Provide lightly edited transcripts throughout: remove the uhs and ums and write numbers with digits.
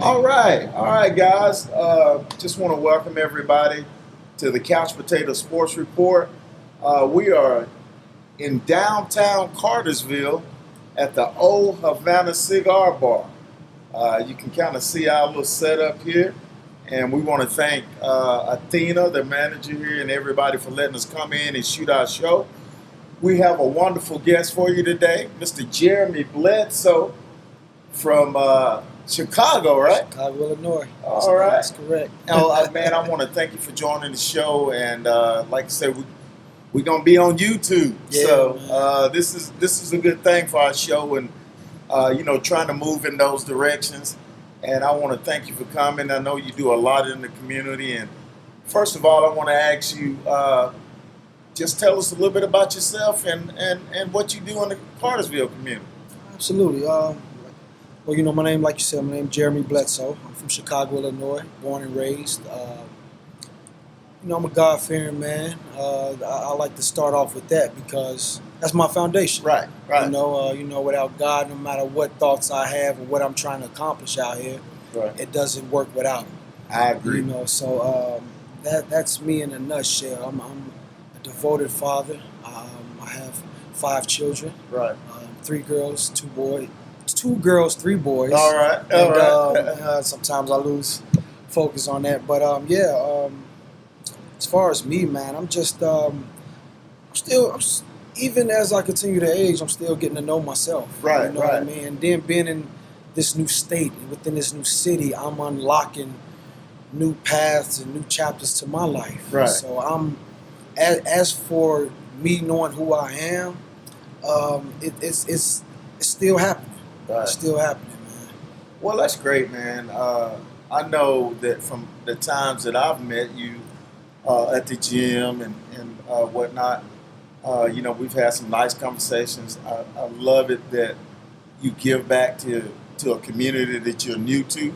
All right, guys. Just want to welcome everybody to the Couch Potato Sports Report. We are in downtown Cartersville at the Old Havana Cigar Bar. You can kind of see our little setup here, and we want to thank Athena, the manager here, and everybody for letting us come in and shoot our show. We have a wonderful guest for you today, Mr. Jeremy Bledsoe from Chicago, right? Chicago, Illinois. All right. That's correct. Man, I want to thank you for joining the show. And like I said, we're going to be on YouTube. Yeah, so this is a good thing for our show and, trying to move in those directions. And I want to thank you for coming. I know you do a lot in the community. And first of all, I want to ask you, just tell us a little bit about yourself and what you do in the Cartersville community. Absolutely. Well, my name, like you said, my name is Jeremy Bledsoe. I'm from Chicago, Illinois, born and raised. I'm a God-fearing man. I like to start off with that because that's my foundation. Right. Without God, no matter what thoughts I have or what I'm trying to accomplish out here, Right. it doesn't work without him. I agree. So that's me in a nutshell. I'm a devoted father. I have 5 children. Right. 3 girls, 2 boys. 2 girls, 3 boys. All right. Sometimes I lose focus on that, but as far as me, man, I'm just even as I continue to age, I'm still getting to know myself. Right. You know what I mean? And then being in this new state, within this new city, I'm unlocking new paths and new chapters to my life. Right. So as for me knowing who I am, it's still happening. Right. It's still happening, man. Well, that's great, man. I know that from the times that I've met you at the gym and whatnot, we've had some nice conversations. I love it that you give back to a community that you're new to.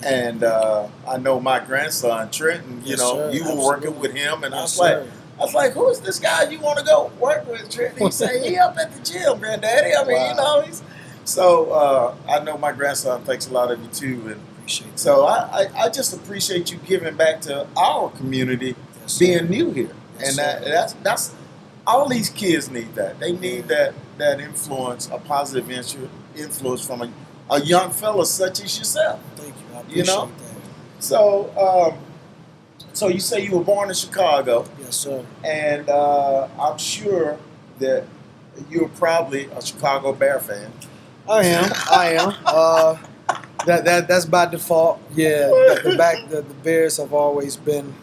And I know my grandson, Trenton, Yes, you sir. were working with him, and Yes, I was like, who is this guy you want to go work with, Trenton? He said, he up at the gym, granddaddy. I mean, Wow. So I know my grandson thinks a lot of you too, and Appreciate that. so I just appreciate you giving back to our community, Yes, sir. being new here, Yes, and sir. that's all these kids need that. They need that influence, a positive influence from a young fella such as yourself. Thank you. I appreciate You know? that. So you say you were born in Chicago, Yes, sir. and I'm sure that you're probably a Chicago Bear fan. I am. That's by default. Yeah, the Bears have always been,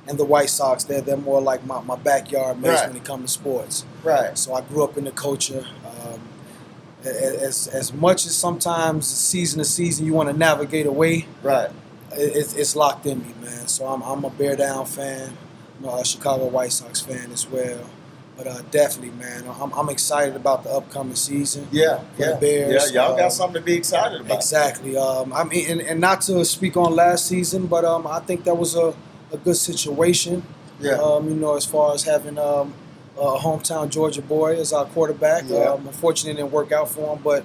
and the White Sox. They're more like my backyard mates Right. when it comes to sports. Right. So I grew up in the culture. As much as sometimes season to season you want to navigate away, Right. it's locked in me, man. So I'm a Bear Down fan. I'm a Chicago White Sox fan as well. But definitely, man, I'm excited about the upcoming season. Yeah. For the Bears. Yeah. Y'all got something to be excited about. Exactly. I mean, and not to speak on last season, but I think that was a good situation. Yeah. As far as having a hometown Georgia boy as our quarterback. Yeah. Unfortunately, it didn't work out for him, but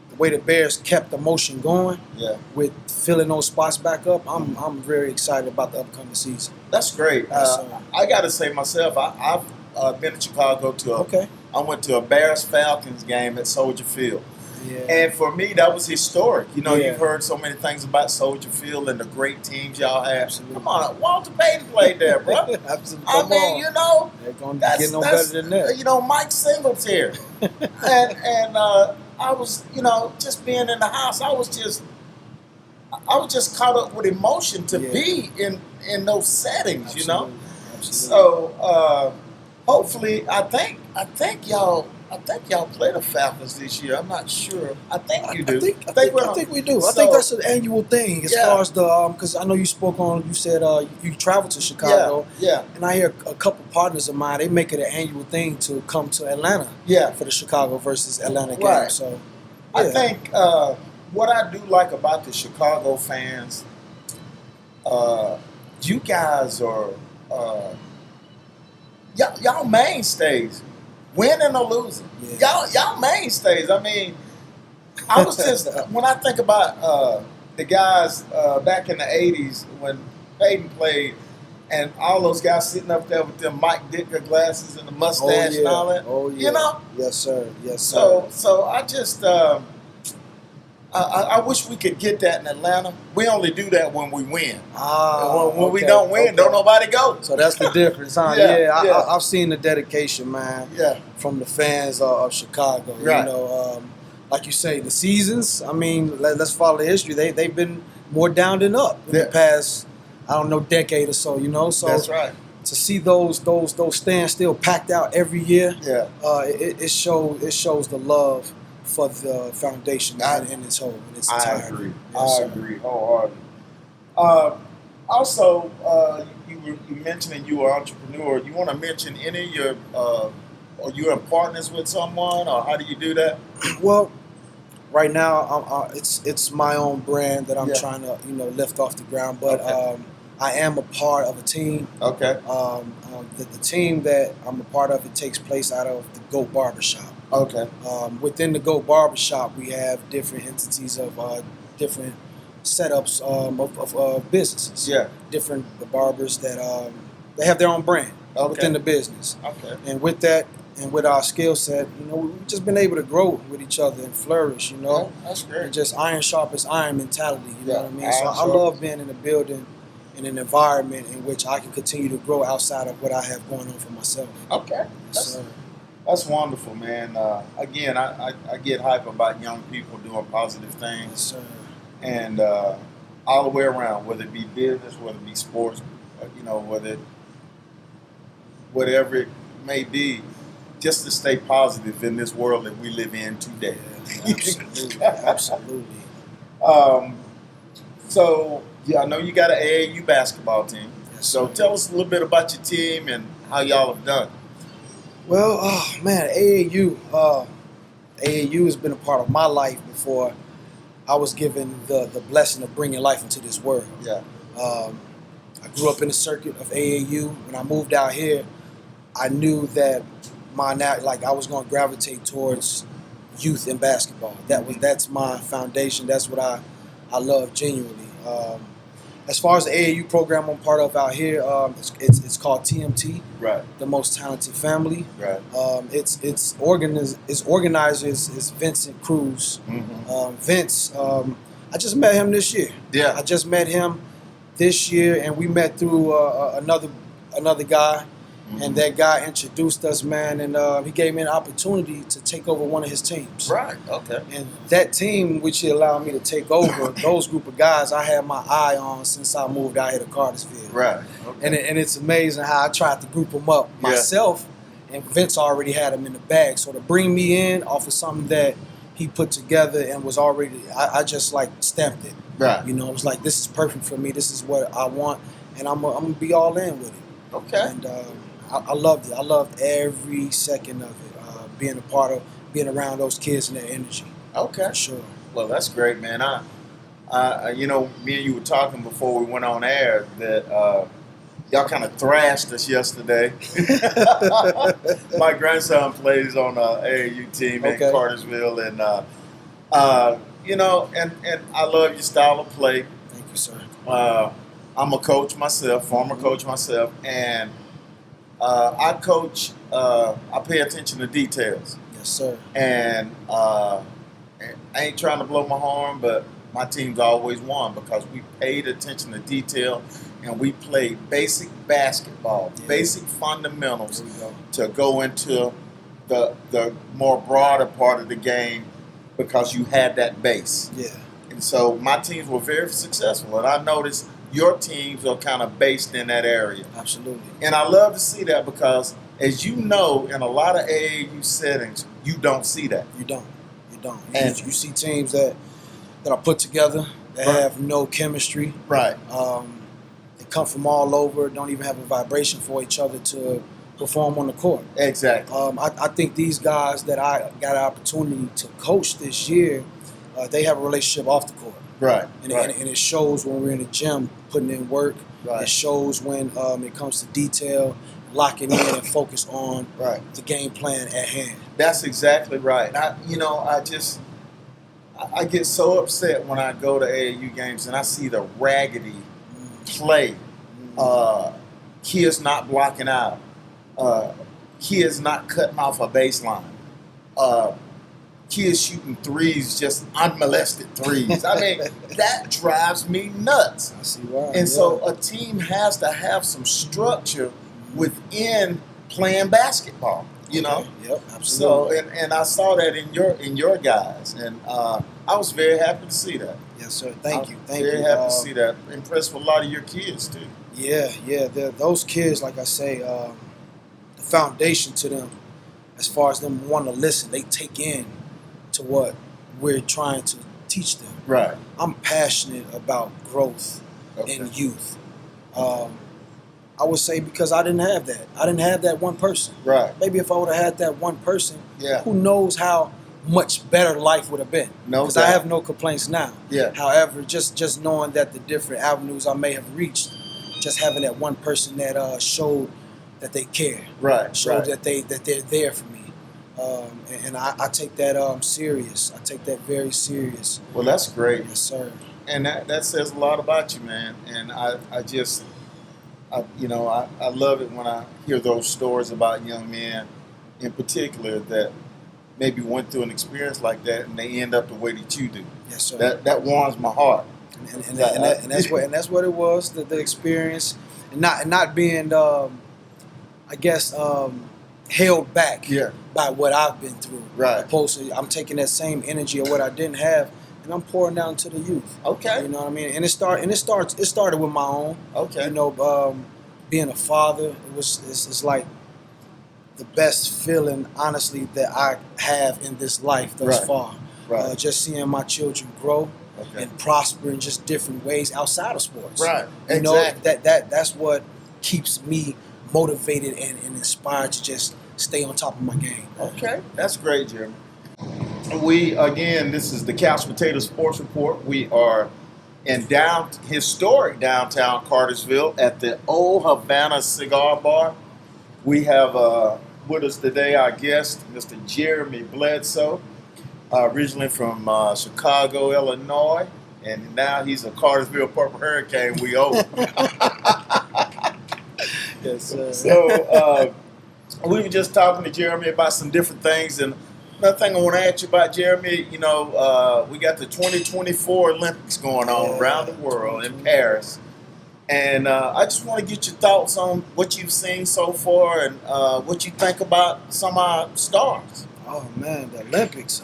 the way the Bears kept the motion going Yeah. with filling those spots back up, I'm very excited about the upcoming season. That's great. Yes, sir. I got to say myself, I've been to Chicago Okay. I went to a Bears-Falcons game at Soldier Field. Yeah. And for me, that was historic. Yeah. You've heard so many things about Soldier Field and the great teams y'all have. Absolutely. Come on, Walter Walter Payton played there, bro. Absolutely. I mean, They're going to get no better than that. Mike Singletary. and I was, just being in the house, I was just caught up with emotion to be in those settings, Absolutely. So hopefully, I think y'all play the Falcons this year. I'm not sure. I think you do. I think we do. I So- think that's an annual thing as Yeah. far as the because I know you said you traveled to Chicago, Yeah. and I hear a couple partners of mine, they make it an annual thing to come to Atlanta Yeah. for the Chicago versus Atlanta game. Right. So I yeah. think what I do like about the Chicago fans, you guys are y'all mainstays, winning or losing. Yeah. Y'all mainstays. I mean, I was just when I think about the guys back in the '80s when Peyton played, and all those guys sitting up there with them Mike Ditka glasses and the mustache and all that. Oh yeah. You know. Yes, sir. Yes, sir. So I just I wish we could get that in Atlanta. We only do that when we win. When we don't win, don't nobody go. So that's the difference, huh? Yeah. I've seen the dedication, man. Yeah. From the fans of Chicago. Right. You know, like you say, the seasons. I mean, let's follow the history. They've been more down than up in the past, I don't know, decade or so. You know, so that's right. To see those stands still packed out every year, it shows the love for the foundation in its whole, in its entirety. I agree. Yes, I agree wholeheartedly. Also, you mentioning you are an entrepreneur. You want to mention any of your, are you in partners with someone, or how do you do that? Well, right now, it's my own brand that I'm trying to lift off the ground, but I am a part of a team. Okay. The team that I'm a part of, it takes place out of the GOAT Barbershop. Okay. Within the GOAT Barbershop, we have different entities of different setups of businesses. Yeah. Different barbers that they have their own brand within the business. Okay. And with that, and with our skill set, we've just been able to grow with each other and flourish. That's great. And just iron sharpens iron mentality. You know what I mean? So I sure. love being in a building, in an environment in which I can continue to grow outside of what I have going on for myself. Okay. That's wonderful, man. Again, I get hype about young people doing positive things. Yes, sir. And all the way around, whether it be business, whether it be sports, whatever it may be, just to stay positive in this world that we live in today. Yeah, absolutely. Absolutely. So, I know you got an AAU basketball team. Yes, so sir. tell us a little bit about your team and how y'all have done. Well, AAU has been a part of my life before I was given the blessing of bringing life into this world. Yeah. I grew up in the circuit of AAU. When I moved out here, I knew that I was going to gravitate towards youth and basketball. That's my foundation. That's what I love genuinely. As far as the AAU program I'm part of out here, it's called TMT, Right. the Most Talented Family. Right. Its organizer is Vincent Cruz. Mm-hmm. Vince, I just met him this year. Yeah. I just met him this year, and we met through another guy. Mm-hmm. And that guy introduced us, man, and he gave me an opportunity to take over one of his teams. Right. Okay. And that team, which he allowed me to take over, those group of guys I had my eye on since I moved out here to Cartersville. Right. Okay. And it's amazing how I tried to group them up myself, and Vince already had them in the bag. So to bring me in off of something that he put together and was already, I just stamped it. Right. It was like, this is perfect for me. This is what I want, and I'm gonna be all in with it. Okay. And I loved it. I loved every second of it. Being around those kids and their energy. Okay. For sure. Well, that's great, man. Me and you were talking before we went on air that y'all kind of thrashed us yesterday. My grandson plays on an AAU team in Cartersville, and and I love your style of play. Thank you, sir. I'm a coach myself, former coach myself, and I coach. I pay attention to details. Yes, sir. And I ain't trying to blow my horn, but my team's always won because we paid attention to detail and we played basic basketball, basic fundamentals to go into the more broader part of the game because you had that base. Yeah. And so my teams were very successful, and I noticed your teams are kind of based in that area. Absolutely. And I love to see that because, as you know, in a lot of AAU settings, you don't see that. You don't. And you see teams that are put together, that have no chemistry. Right. They come from all over, don't even have a vibration for each other to perform on the court. Exactly. I think these guys that I got an opportunity to coach this year, they have a relationship off the court. Right. And it shows when we're in the gym putting in work. Right. It shows when it comes to detail, locking in and focus on right. the game plan at hand. That's exactly right. I I get so upset when I go to AAU games and I see the raggedy play. Kids not blocking out. Kids not cutting off a baseline. Kids shooting threes, just unmolested threes. I mean, that drives me nuts. I see why. And so a team has to have some structure within playing basketball. You know. Yep, So absolutely. and I saw that in your guys, and I was very happy to see that. Yes, sir. Thank you. Very happy to see that. Impressed with a lot of your kids too. Yeah. Those kids, like I say, the foundation to them, as far as them wanting to listen, they take in to what we're trying to teach them. Right. I'm passionate about growth in youth. I would say because I didn't have that. I didn't have that one person. Right. Maybe if I would have had that one person, Yeah. who knows how much better life would have been. No Because doubt. I have no complaints now. Yeah. However, just knowing that the different avenues I may have reached, just having that one person that showed that they care, Right. showed Right. that they're there for me, and I take that serious. I take that very serious. Well, that's great, Yes, sir. and that says a lot about you, man. And I love it when I hear those stories about young men, in particular, that maybe went through an experience like that and they end up the way that you do. Yes, sir. That warms my heart. And that's what it was, the experience, and not being held back Yeah. by what I've been through. Right. Opposed to I'm taking that same energy of what I didn't have and I'm pouring down to the youth. Okay. You know what I mean? And it started with my own. Okay. You know, being a father, it's like the best feeling, honestly, that I have in this life thus Right. far. Right. Just seeing my children grow Okay. and prosper in just different ways outside of sports. Right. You Exactly. know, that's what keeps me motivated and inspired to just stay on top of my game. Okay, that's great, Jeremy. This is the Couch Potato Sports Report. We are in historic downtown Cartersville at the Old Havana Cigar Bar. We have with us today our guest, Mr. Jeremy Bledsoe, originally from Chicago, Illinois, and now he's a Cartersville Purple Hurricane. We owe. Yes, sir. So we were just talking to Jeremy about some different things, and another thing I want to ask you about, Jeremy, we got the 2024 Olympics going on around the world in Paris, and I just want to get your thoughts on what you've seen so far and what you think about some of our stars. Oh man, the Olympics.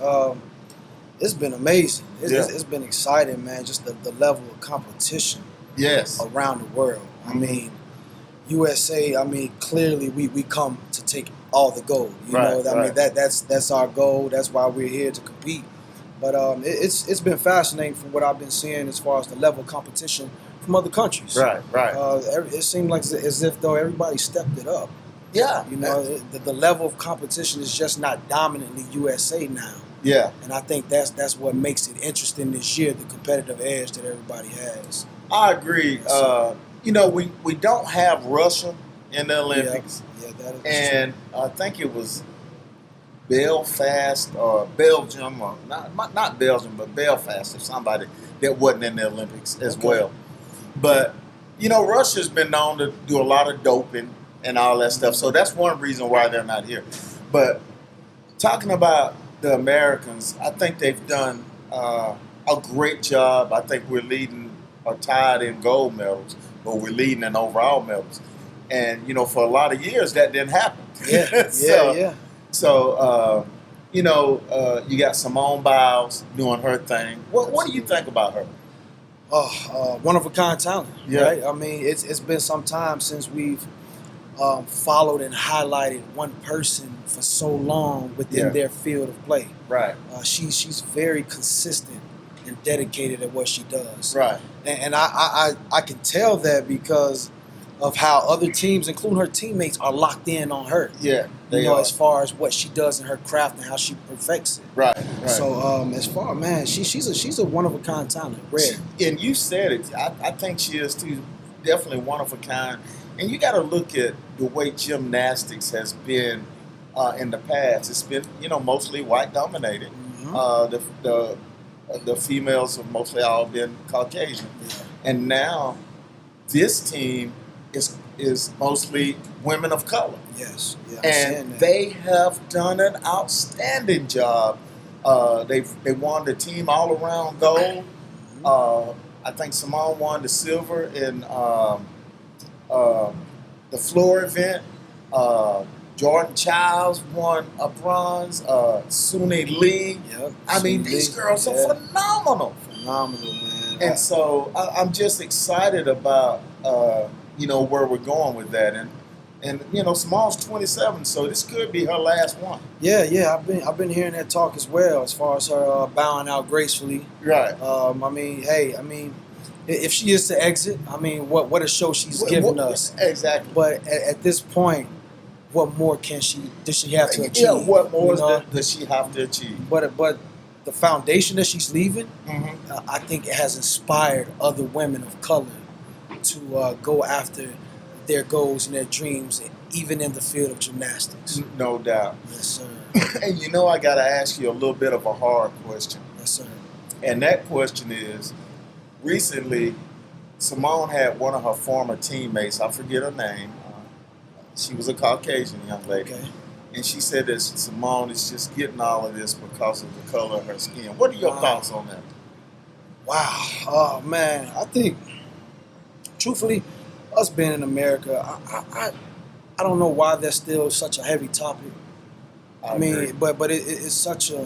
It's been amazing. It's been exciting, man. Just the level of competition Yes. around the world. I mean, USA. I mean, clearly we come to take all the gold. You know, I mean that's our goal. That's why we're here to compete. But it's been fascinating from what I've been seeing as far as the level of competition from other countries. Right. It seemed like as if though everybody stepped it up. Yeah. You know, the level of competition is just not dominantly USA now. Yeah. And I think that's what makes it interesting this year, the competitive edge that everybody has. I agree. We don't have Russia in the Olympics. Yeah, that is And I think it was Belfast or Belgium, or not Belgium, but Belfast, or somebody that wasn't in the Olympics as well. But, Russia's been known to do a lot of doping and all that stuff. So that's one reason why they're not here. But talking about the Americans, I think they've done a great job. I think we're leading or tied in gold medals, but we're leading in overall medals. And, for a lot of years, that didn't happen. Yeah, So, you got Simone Biles doing her thing. What do you think about her? one of a kind talent, Yeah. right? I mean, it's been some time since we've followed and highlighted one person for so long within their field of play. Right. She's very consistent and dedicated at what she does. Right. And I can tell that because of how other teams, including her teammates, are locked in on her. Yeah. As far as what she does in her craft and how she perfects it. Right. So as far, man, she's a one of a kind talent, rare. And you said it. I think she is too. Definitely one of a kind. And you got to look at the way gymnastics has been in the past. It's been, mostly white dominated. Mm-hmm. The The females have mostly all been Caucasian, Yeah. and now this team is mostly women of color, Yes. Yeah. I'm saying and that. they have done an outstanding job. They won the team all around gold. I think Simone won the silver in uh, the floor event. Jordan Childs won a bronze. Sune Lee. Yep. I mean, Sweet these Lee. girls are Yeah. phenomenal. Phenomenal, man. And so I'm just excited about where we're going with that. And Simone's 27, so this could be her last one. Yeah. I've been hearing that talk as well, as far as her bowing out gracefully. Right. I mean, if she is to exit, I mean, what a show she's given us. Exactly. But at this point, what more does she have to achieve? Yeah. What more you know? does she have to achieve? But the foundation that she's leaving, Mm-hmm. I think it has inspired other women of color to go after their goals and their dreams, even in the field of gymnastics. No doubt. Yes, sir. And I got to ask you a little bit of a hard question. Yes, sir. And that question is, recently, Simone had one of her former teammates, I forget her name. She was a Caucasian young lady. Okay. And she said that Simone is just getting all of this because of the color of her skin. What are your thoughts on that? Wow. Oh, man. I think, truthfully, us being in America, I don't know why that's still such a heavy topic. I mean, agree. but it's such a,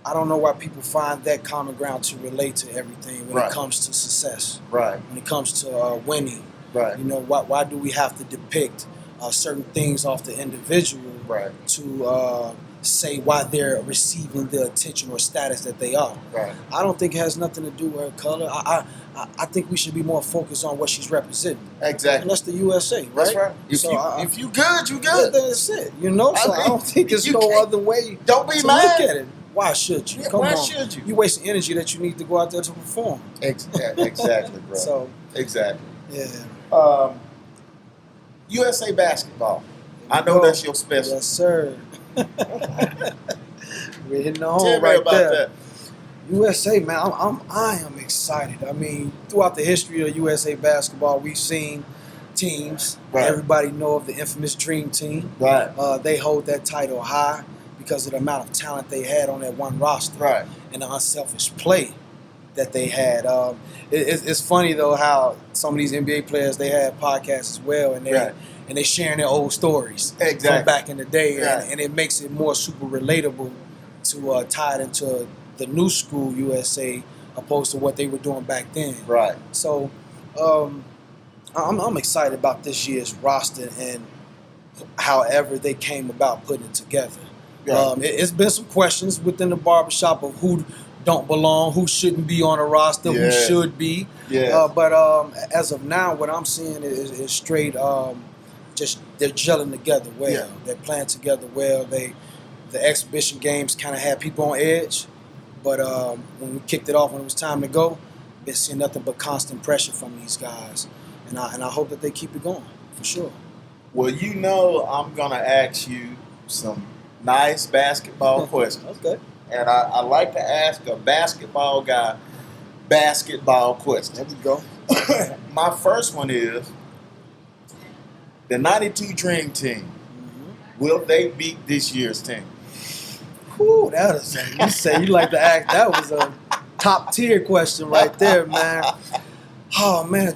I don't know why people find that common ground to relate to everything when Right. it comes to success, Right, when it comes to winning. right, You know, why do we have to depict certain things off the individual right, to say why they're receiving the attention or status that they are? right. I don't think it has nothing to do with her color. I think we should be more focused on what she's representing. And Exactly. that's the USA, right? That's right. If you good, you good. That's it. You know, so I don't think there's You no can't- other way Don't be to mad. look at it. Why should you? Yeah, Come why on. should you? You wasting energy that you need to go out there to perform. Exactly, bro. So, Exactly. yeah. USA basketball. I know Go. that's your special. Yes, sir. We're hitting the home Tell me right about there. that. USA, man, I am excited. I mean, throughout the history of USA basketball, we've seen teams. Right. Everybody know of the infamous Dream Team. Right, They hold that title high because of the amount of talent they had on that one roster right. and the unselfish play that they had. It's funny though how some of these NBA players, they have podcasts as well, and Right. they sharing their old stories Exactly. from back in the day, Right. and it makes it more super relatable to tie it into the new school USA opposed to what they were doing back then. Right. So I'm excited about this year's roster and however they came about putting it together. Yeah. It's been some questions within the barbershop of who don't belong, who shouldn't be on a roster, who Yeah. should be. Yeah. But as of now, what I'm seeing is straight. Just they're gelling together well. Yeah. They're playing together well. The exhibition games kind of had people on edge, but when we kicked it off, when it was time to go, been seeing nothing but constant pressure from these guys, and I hope that they keep it going for sure. Well, I'm gonna ask you some nice basketball questions. Okay. And I like to ask a basketball guy basketball questions. There we go. My first one is the 92 Dream Team. Will they beat this year's team? Whew, that is you say you like to act. That was a top tier question right there, man. Oh man,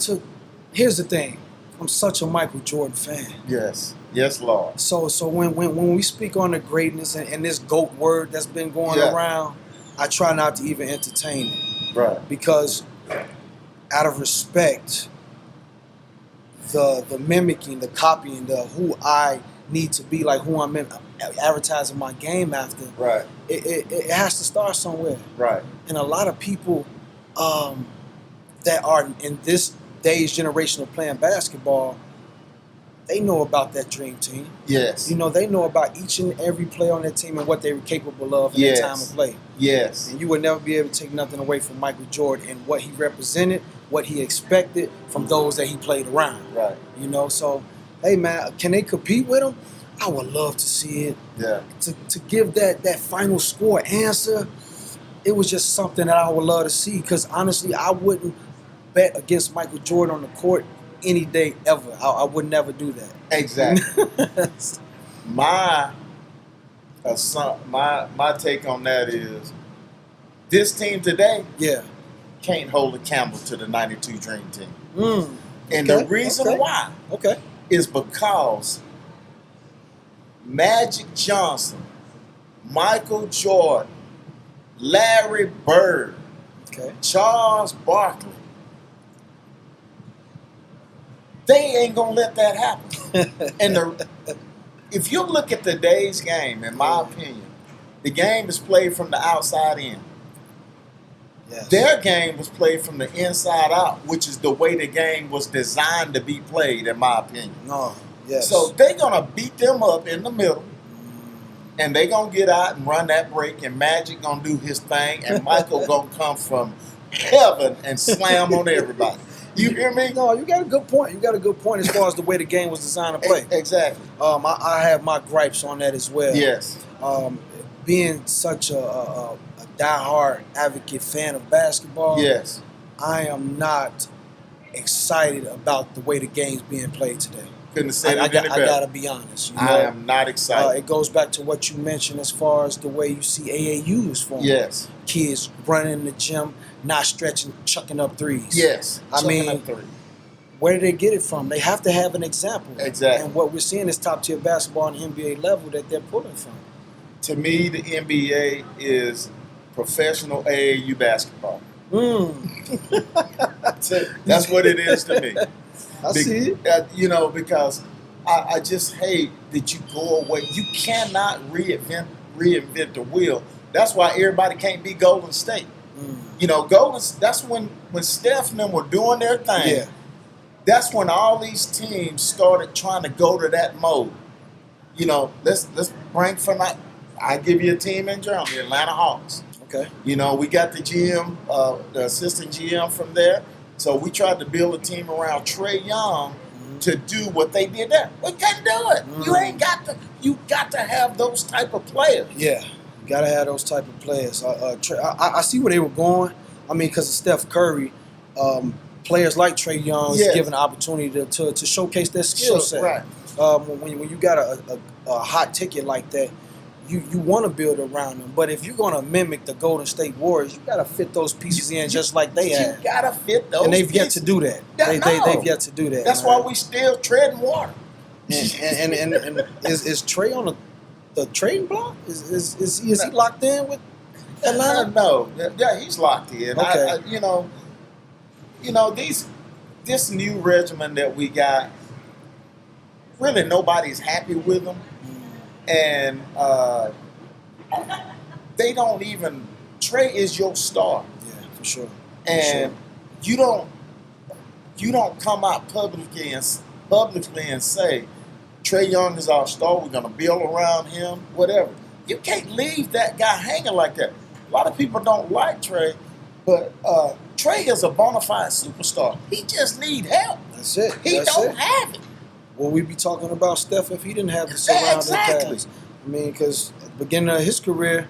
here's the thing. I'm such a Michael Jordan fan. Yes. Yes, Lord. So when we speak on the greatness and this GOAT word that's been going Yeah. around, I try not to even entertain it Right. because out of respect, the mimicking, the copying, the who I need to be, like who I'm advertising my game after, Right. it has to start somewhere. Right. And a lot of people that are in this day's generation of playing basketball, they know about that Dream Team. Yes. You know, they know about each and every player on that team and what they were capable of in Yes. their time of play. Yes. And you would never be able to take nothing away from Michael Jordan and what he represented, what he expected from those that he played around. Right. You know, so, hey, man, can they compete with him? I would love to see it. Yeah. To give that final score answer, it was just something that I would love to see. Because honestly, I wouldn't bet against Michael Jordan on the court any day ever. I would never do that. Exactly. my take on that is this team today Yeah. can't hold a candle to the '92 Dream Team, and Okay, the reason why Okay. is because Magic Johnson, Michael Jordan, Larry Bird, Okay. Charles Barkley, they ain't gonna let that happen. And if you look at today's game, in my opinion, the game is played from the outside in. Yes. Their game was played from the inside out, which is the way the game was designed to be played, in my opinion. No. Yes. So they're gonna beat them up in the middle, and they gonna get out and run that break, and Magic gonna do his thing, and Michael gonna come from heaven and slam on everybody. You hear me? No, you got a good point. You got a good point as far as the way the game was designed to play. Exactly. I have my gripes on that as well. Yes. Being such a diehard advocate fan of basketball, Yes. I am not excited about the way the game's being played today. Couldn't have said I it any better. gotta be honest. You know? I am not excited. It goes back to what you mentioned as far as the way you see AAU is formed. Yes. Kids running in the gym, not stretching, chucking up threes. Yes. I mean, Chucking up three. where do they get it from? They have to have an example. Exactly. And what we're seeing is top tier basketball on the NBA level that they're pulling from. To me, the NBA is professional AAU basketball. That's what it is to me. I see it. You know, because I just hate that you go away. You cannot reinvent the wheel. That's why everybody can't be Golden State. You know, that's when Steph and them were doing their thing. Yeah. That's when all these teams started trying to go to that mode. You know, let's bring from that. I give you a team in Germany, Atlanta Hawks. Okay. You know, we got the GM, the assistant GM from there. So we tried to build a team around Trae Young to do what they did there. We couldn't do it. You got to have those type of players. Yeah, you gotta have those type of players. I see where they were going. I mean, because of Steph Curry, players like Trae Young is given an opportunity to showcase their skill set. Right. When you got a hot ticket like that, you want to build around them. But if you're going to mimic the Golden State Warriors, you got to fit those pieces in just like they have. You got to fit those and they've pieces. yet to do that. They've yet to do that. That's why we still treading water. And is Trae on the trading block? Is he locked in with Atlanta? No. Yeah, he's locked in. Okay. This new regimen that we got, really nobody's happy with them. And they don't even. Trae is your star. Yeah, for sure. And you don't come out publicly and say, Trae Young is our star. We're gonna build around him. Whatever. You can't leave that guy hanging like that. A lot of people don't like Trae, but Trae is a bona fide superstar. He just need help. That's it. He don't have it. Will we be talking about Steph if he didn't have the surrounding cast? I mean, because at the beginning of his career,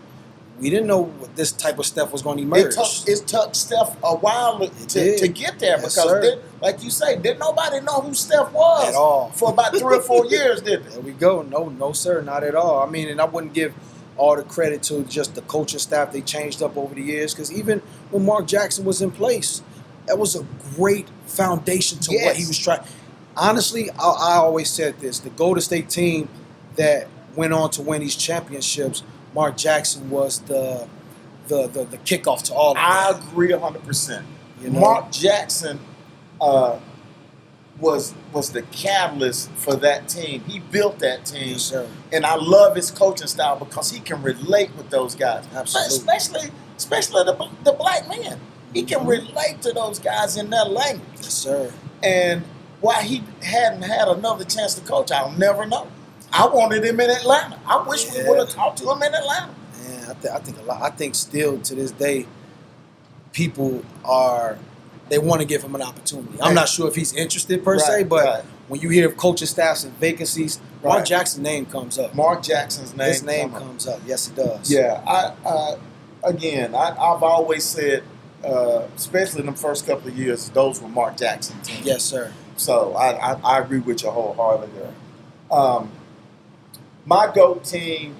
we didn't know what this type of Steph was going to emerge. It took Steph a while to get there because, like you say, didn't nobody know who Steph was at all for about 3 or 4 years, did they? There we go. No, sir, not at all. I mean, and I wouldn't give all the credit to just the coaching staff they changed up over the years, because even when Mark Jackson was in place, that was a great foundation to what he was trying. Honestly, I always said this: the Golden State team that went on to win these championships, Mark Jackson was the kickoff to all of that. I agree 100%. Mark Jackson was the catalyst for that team. He built that team. Yes, sir. And I love his coaching style because he can relate with those guys. Absolutely. But especially the black men. He can relate to those guys in their language. Yes, sir. And why he hadn't had another chance to coach, I'll never know. I wanted him in Atlanta. I wish we would have talked to him in Atlanta. Man, I think a lot. I think still to this day, people they want to give him an opportunity. I'm not sure if he's interested per se, but when you hear of coaching staffs and vacancies, Mark Jackson's name comes up. Mark Jackson's name. His name comes up. Yes, it does. Yeah, again, I've always said, especially in the first couple of years, those were Mark Jackson teams. Yes, sir. So I agree with you wholeheartedly there. My GOAT team,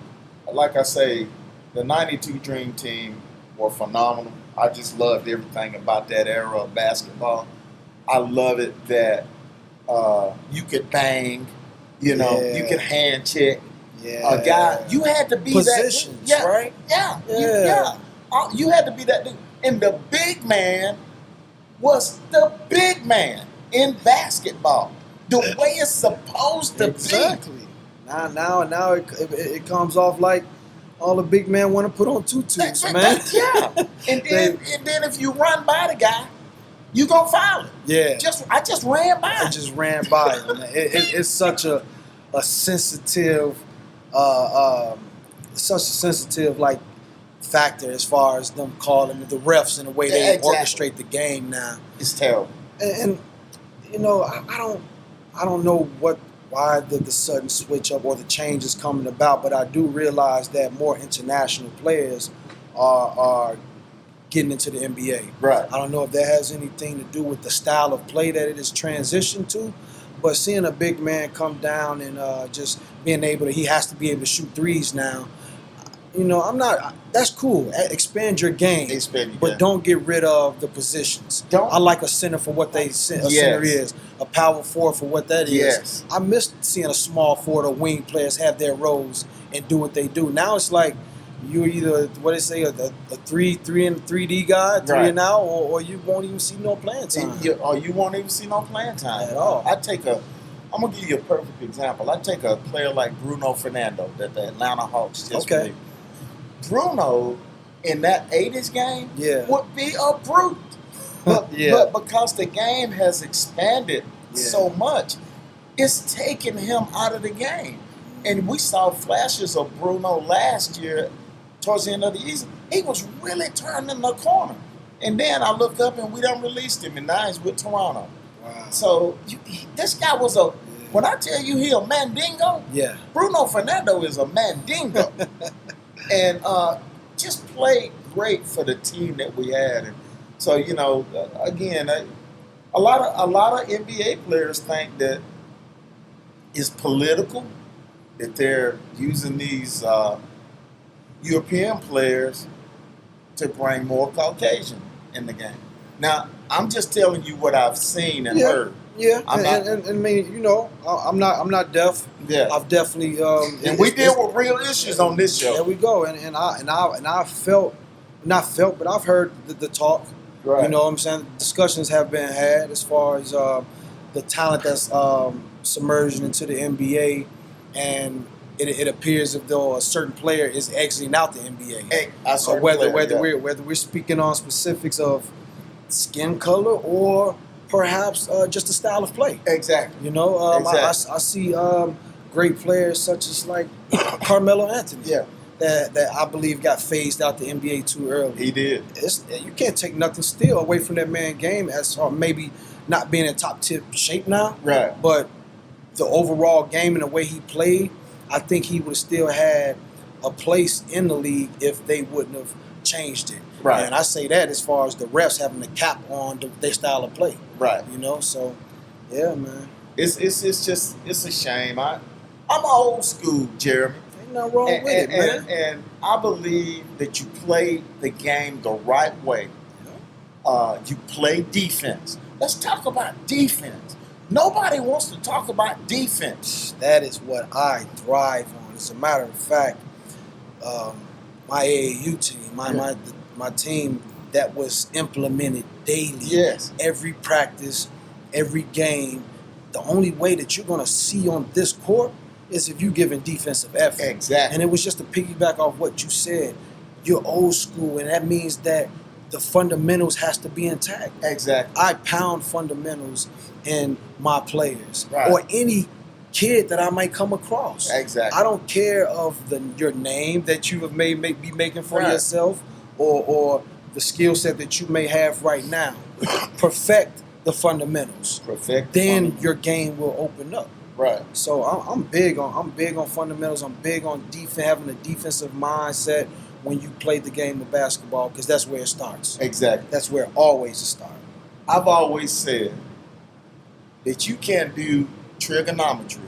like I say, the 92 Dream Team were phenomenal. I just loved everything about that era of basketball. I love it that you could bang, you could hand check. Yeah. A guy, you had to be positions, that. right? Yeah. You had to be that dude. And the big man was the big man in basketball, the way it's supposed to Exactly. Now it comes off like all the big men want to put on tutus, man. Yeah. And then if you run by the guy, you gonna foul him. Yeah. I just ran by him. I just ran by him. It's such a sensitive, like factor as far as them calling the refs and the way they orchestrate the game now. It's terrible. And I don't know why the sudden switch up or the change is coming about, but I do realize that more international players are getting into the NBA. Right. I don't know if that has anything to do with the style of play that it has transitioned to, but seeing a big man come down and just being able to, he has to be able to shoot threes now. That's cool. Expand your game, but don't get rid of the positions. I like a center for what center is, a power forward for what that is. Yes. I miss seeing a small forward or wing players have their roles and do what they do. Now it's like you're either a 3D guy, three and out, or you won't even see no playing time. Or you won't even see no playing time at all. I'm gonna give you a perfect example. I take a player like Bruno Fernando that the Atlanta Hawks just released. Bruno in that 80s game would be a brute. But because the game has expanded so much, it's taken him out of the game. And we saw flashes of Bruno last year towards the end of the season. He was really turning the corner. And then I looked up and we done released him, and now he's with Toronto. Wow. So this guy was when I tell you he a mandingo, Bruno Fernando is a mandingo. And just played great for the team that we had. And so, again, a lot of NBA players think that it's political, that they're using these European players to bring more Caucasian in the game. Now, I'm just telling you what I've seen and heard. Yeah, and I mean, I'm not deaf. Yeah, I've definitely. And we deal with real issues on this show. There we go, and I felt, not felt, but I've heard the talk. Right. You know what I'm saying? Discussions have been had as far as the talent that's submerged into the NBA, and it appears as though a certain player is exiting out the NBA. So whether we're speaking on specifics of skin color or perhaps just a style of play. Exactly. I see great players such as like Carmelo Anthony. Yeah. That I believe got phased out the NBA too early. He did. You can't take nothing still away from that man's game as maybe not being in top tip shape now. Right. But the overall game and the way he played, I think he would have still had a place in the league if they wouldn't have changed it. Right. And I say that as far as the refs having the cap on their style of play. Right. So yeah, man. It's a shame. I'm old school, Jeremy. Ain't nothing wrong with it, man. And I believe that you play the game the right way. You play defense. Let's talk about defense. Nobody wants to talk about defense. That is what I thrive on. As a matter of fact, my AAU team, my team that was implemented daily. Yes. Every practice, every game. The only way that you're going to see on this court is if you're giving defensive effort. Exactly. And it was just to piggyback off what you said. You're old school, and that means that the fundamentals has to be intact. Exactly. I pound fundamentals in my players. Right. Or any kid that I might come across. Exactly. I don't care of your name that you have be making for yourself or the skill set that you may have right now. Perfect the fundamentals. Then your game will open up. Right. So I'm big on fundamentals. I'm big on defense, having a defensive mindset when you play the game of basketball, because that's where it starts. Exactly. That's where it always starts. I've always said that you can't do trigonometry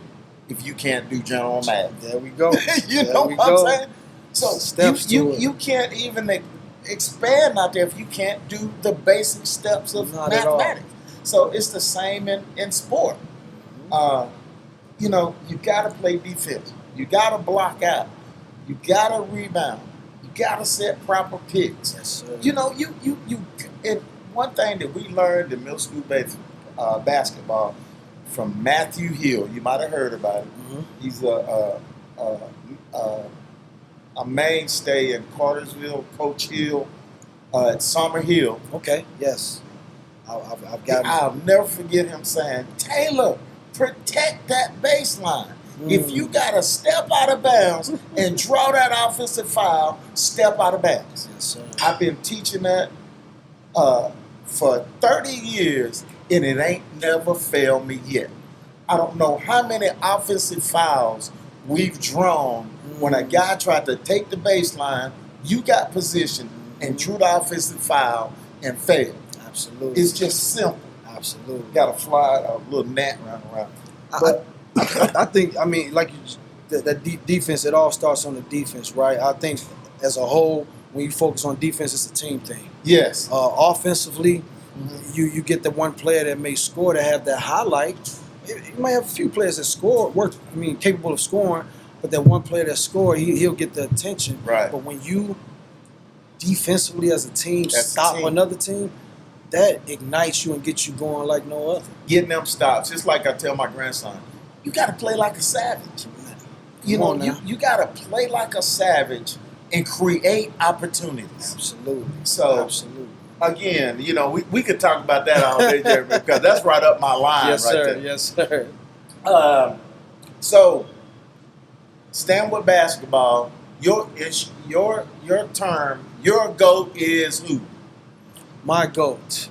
if you can't do general math. There we go. You There know we what go. I'm saying? So Steps you to it. you can't even expand out there if you can't do the basic steps of Not at all. mathematics. So it's the same in sport. You know, you got to play defense. You got to block out. You got to rebound. You got to set proper picks. Yes, sir. You know, you and one thing that we learned in middle school basketball from Matthew Hill, you might have heard about it. Mhm. He's a mainstay in Cartersville, Coach Hill, at Summer Hill. Okay. Yes. I've got. I'll never forget him saying, "Taylor, protect that baseline. If you got to step out of bounds and draw that offensive foul, step out of bounds." Yes, sir. I've been teaching that for 30 years, and it ain't never failed me yet. I don't know how many offensive fouls we've drawn when a guy tried to take the baseline, you got position, and drew the offensive foul and failed. Absolutely. It's just simple. Absolutely. Got to fly a little gnat around. But I think, I mean, like the defense, it all starts on the defense, right? I think as a whole, when you focus on defense, it's a team thing. yes, Offensively, you get the one player that may score to have that highlight. You might have a few players that score, capable of scoring, but that one player that score, he'll get the attention. Right. But when you defensively as a team As a stop team. another team, that ignites you and gets you going like no other. getting them stops. Just like I tell my grandson, you got to play like a savage. You Come know, on now. you got to play like a savage and create opportunities. Absolutely. So, Absolutely. again, you know, we could talk about that all day, Jeremy, because that's right up my line Yes, right sir. there. Yes, sir. So, staying with basketball, your term, your GOAT is who? My GOAT.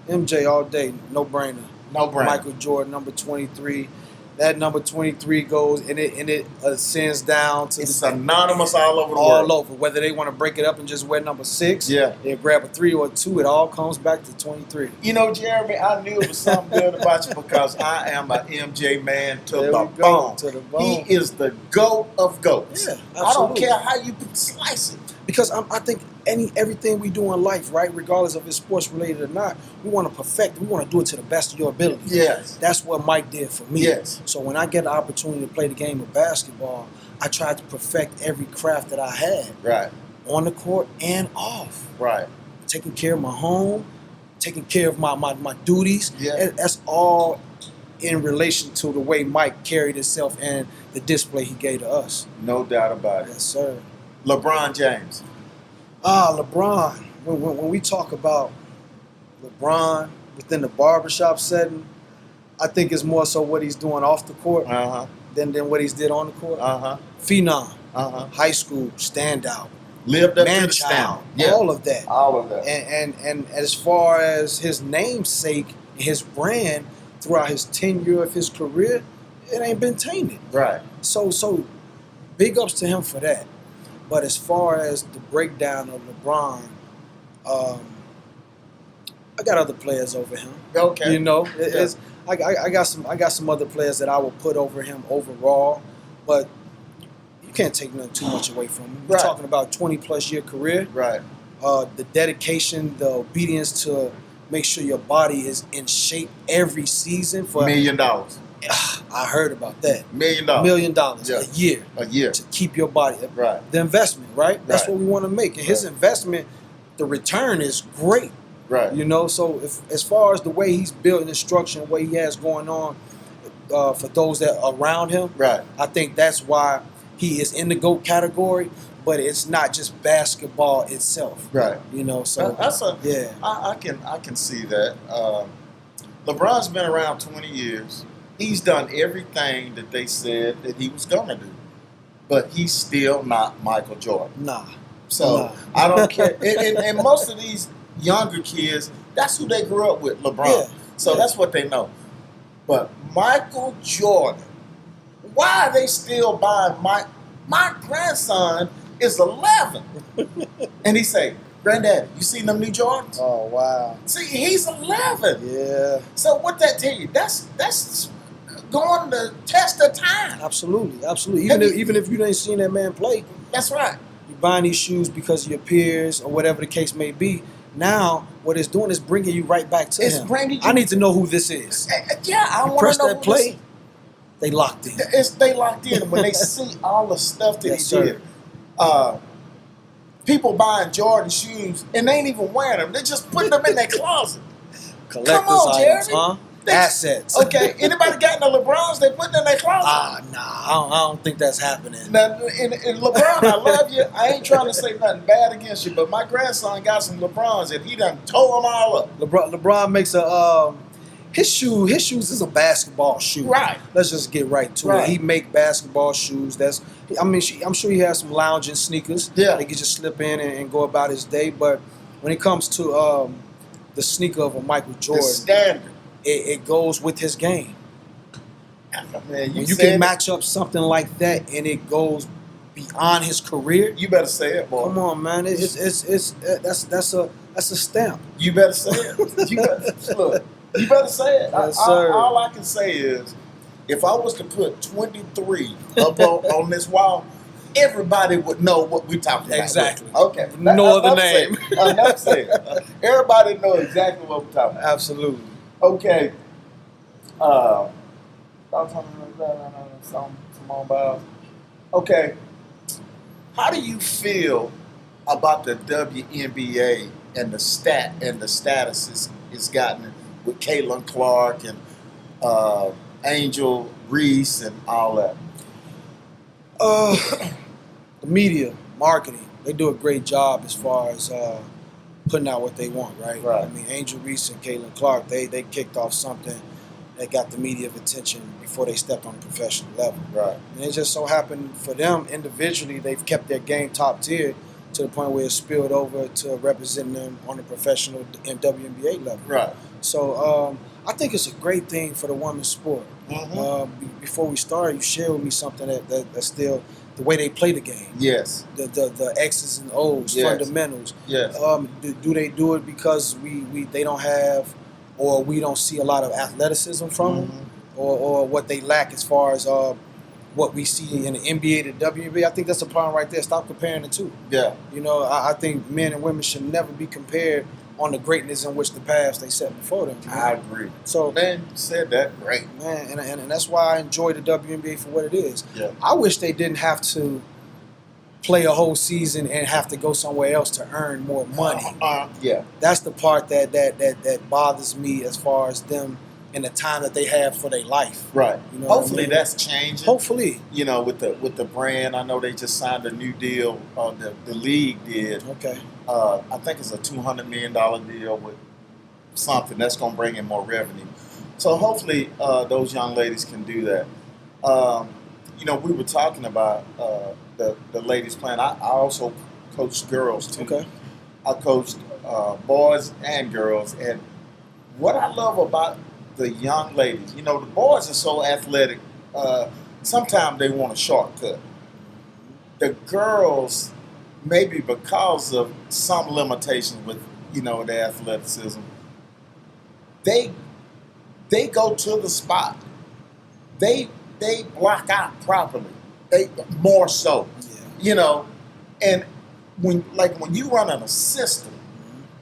MJ all day, no brainer. No brainer. Michael Jordan, number 23. That number 23 goes and it ascends down to It's synonymous all over the all world. over. Whether they want to break it up and just wear number 6, Yeah. they grab a 3 or a 2. It all comes back to 23. You know, Jeremy, I knew it was something good about you because I am an MJ man to There the we go, bone. to the bone. He is the GOAT of GOATs. Yeah, I don't absolutely. care how you slice it. Because I think everything we do in life, right, regardless of it's sports related or not, we want to perfect. We want to do it to the best of your ability. Yes. That's what Mike did for me. Yes. So when I get the opportunity to play the game of basketball, I tried to perfect every craft that I had Right. on the court and off. Right. Taking care of my home, taking care of my duties. Yeah. And that's all in relation to the way Mike carried himself and the display he gave to us. No doubt about it. Yes, sir. LeBron James. LeBron. When we talk about LeBron within the barbershop setting, I think it's more so what he's doing off the court Uh-huh. than what he's did on the court. Uh-huh. Phenom, Uh-huh. high school, standout, Lived up to man the child, standard. Yeah. all of that. All of that. And as far as his namesake, his brand throughout his tenure of his career, it ain't been tainted. Right. So big ups to him for that. But as far as the breakdown of LeBron, I got other players over him. Okay. You know, I got some other players that I will put over him overall, but you can't take nothing too much away from him. We're Right. talking about 20+ year career. Right. The dedication, the obedience to make sure your body is in shape every season for. $1 million. I heard about that. $1 million. $1 million Yeah. a year A year. to keep your body. Right. The investment, right? That's Right. what we want to make. And his Right. investment, the return is great. Right. You know, so if as far as the way he's building his structure and what he has going on for those that are around him, Right. I think that's why he is in the GOAT category. But it's not just basketball itself. Right. You know, so That's a yeah. I can see that. LeBron's been around 20 years. He's done everything that they said that he was gonna do, but he's still not Michael Jordan. Nah. So Nah. I don't care. And most of these younger kids, that's who they grew up with, LeBron. Yeah. So Yeah. that's what they know. But Michael Jordan, why are they still buying my grandson is 11. And he say, Granddaddy, you seen them new Jordans? Oh, wow. See, he's 11. Yeah. So what that tell you? That's going to test of time. Absolutely. Have you- Even if you ain't seen that man play, That's right. you're buying these shoes because of your peers or whatever the case may be. Now, what it's doing is bringing you right back to It's him. bringing you. I need to know who this is. Yeah, I You want press to know that who play, this they locked in. is. They locked in when they see all the stuff that Yes, he sir. did. People buying Jordan shoes and they ain't even wearing them. They just putting them in their closet. Collector's Come on, items, Jeremy. huh? They- Assets. Okay, anybody got the LeBrons? They put them in their closet. Nah, I don't think that's happening. Now, and LeBron, I love you. I ain't trying to say nothing bad against you, but my grandson got some LeBrons and he done tore them all up. LeBron makes a his shoes is a basketball shoe. Right. Let's just get right to Right. it. He make basketball shoes. I'm sure he has some lounging sneakers. Yeah. He can just slip in and go about his day. But when it comes to the sneaker of a Michael The Jordan, standard. it goes with his game. Man, When you said can match up something like that and it goes beyond his career, it. You better say it, boy. come on, man. That's a stamp. You better say it. Look. You better say it. Yes, sir. All I can say is, if I was to put 23 up on this wall, everybody would know what we're talking about. Exactly. Okay. No other Enough name. said. Enough said. Everybody know exactly what we're talking about. Absolutely. Okay. I'm talking about some more about. Okay. How do you feel about the WNBA and the status it's gotten with Caitlin Clark and Angel Reese and all that? The media, marketing, they do a great job as far as putting out what they want, right? Right. I mean, Angel Reese and Caitlin Clark, they kicked off something that got the media's attention before they stepped on a professional level. Right. And it just so happened for them individually, they've kept their game top tier to the point where it spilled over to representing them on the professional and WNBA level. Right. So I think it's a great thing for the women's sport. Mm-hmm. Before we started, you shared with me something that's still the way they play the game. Yes. The X's and O's, Yes. fundamentals. Yes. Do they do it because they don't have, or we don't see a lot of athleticism from them, Mhm. or what they lack as far as what we see in the NBA to WNBA? I think that's a problem right there. Stop comparing the two. Yeah. You know, I think men and women should never be compared on the greatness in which the paths they set before them. I agree. So, Man, you said that great. man, and that's why I enjoy the WNBA for what it is. Yeah. I wish they didn't have to play a whole season and have to go somewhere else to earn more money. Yeah. That's the part that bothers me as far as them and the time that they have for their life. Right. You know what I Hopefully mean? that's changing. Hopefully. You know, with the brand, I know they just signed a new deal. The league did. Okay. I think it's a $200 million deal with something that's going to bring in more revenue. So hopefully those young ladies can do that. You know, we were talking about the ladies playing. I also coached girls too. Okay. I coached boys and girls, and what I love about the young ladies, you know, the boys are so athletic. Sometimes they want a shortcut. The girls, maybe because of some limitations with, you know, their athleticism, they go to the spot. They block out properly. They more so, Yeah. you know, and when you run a system,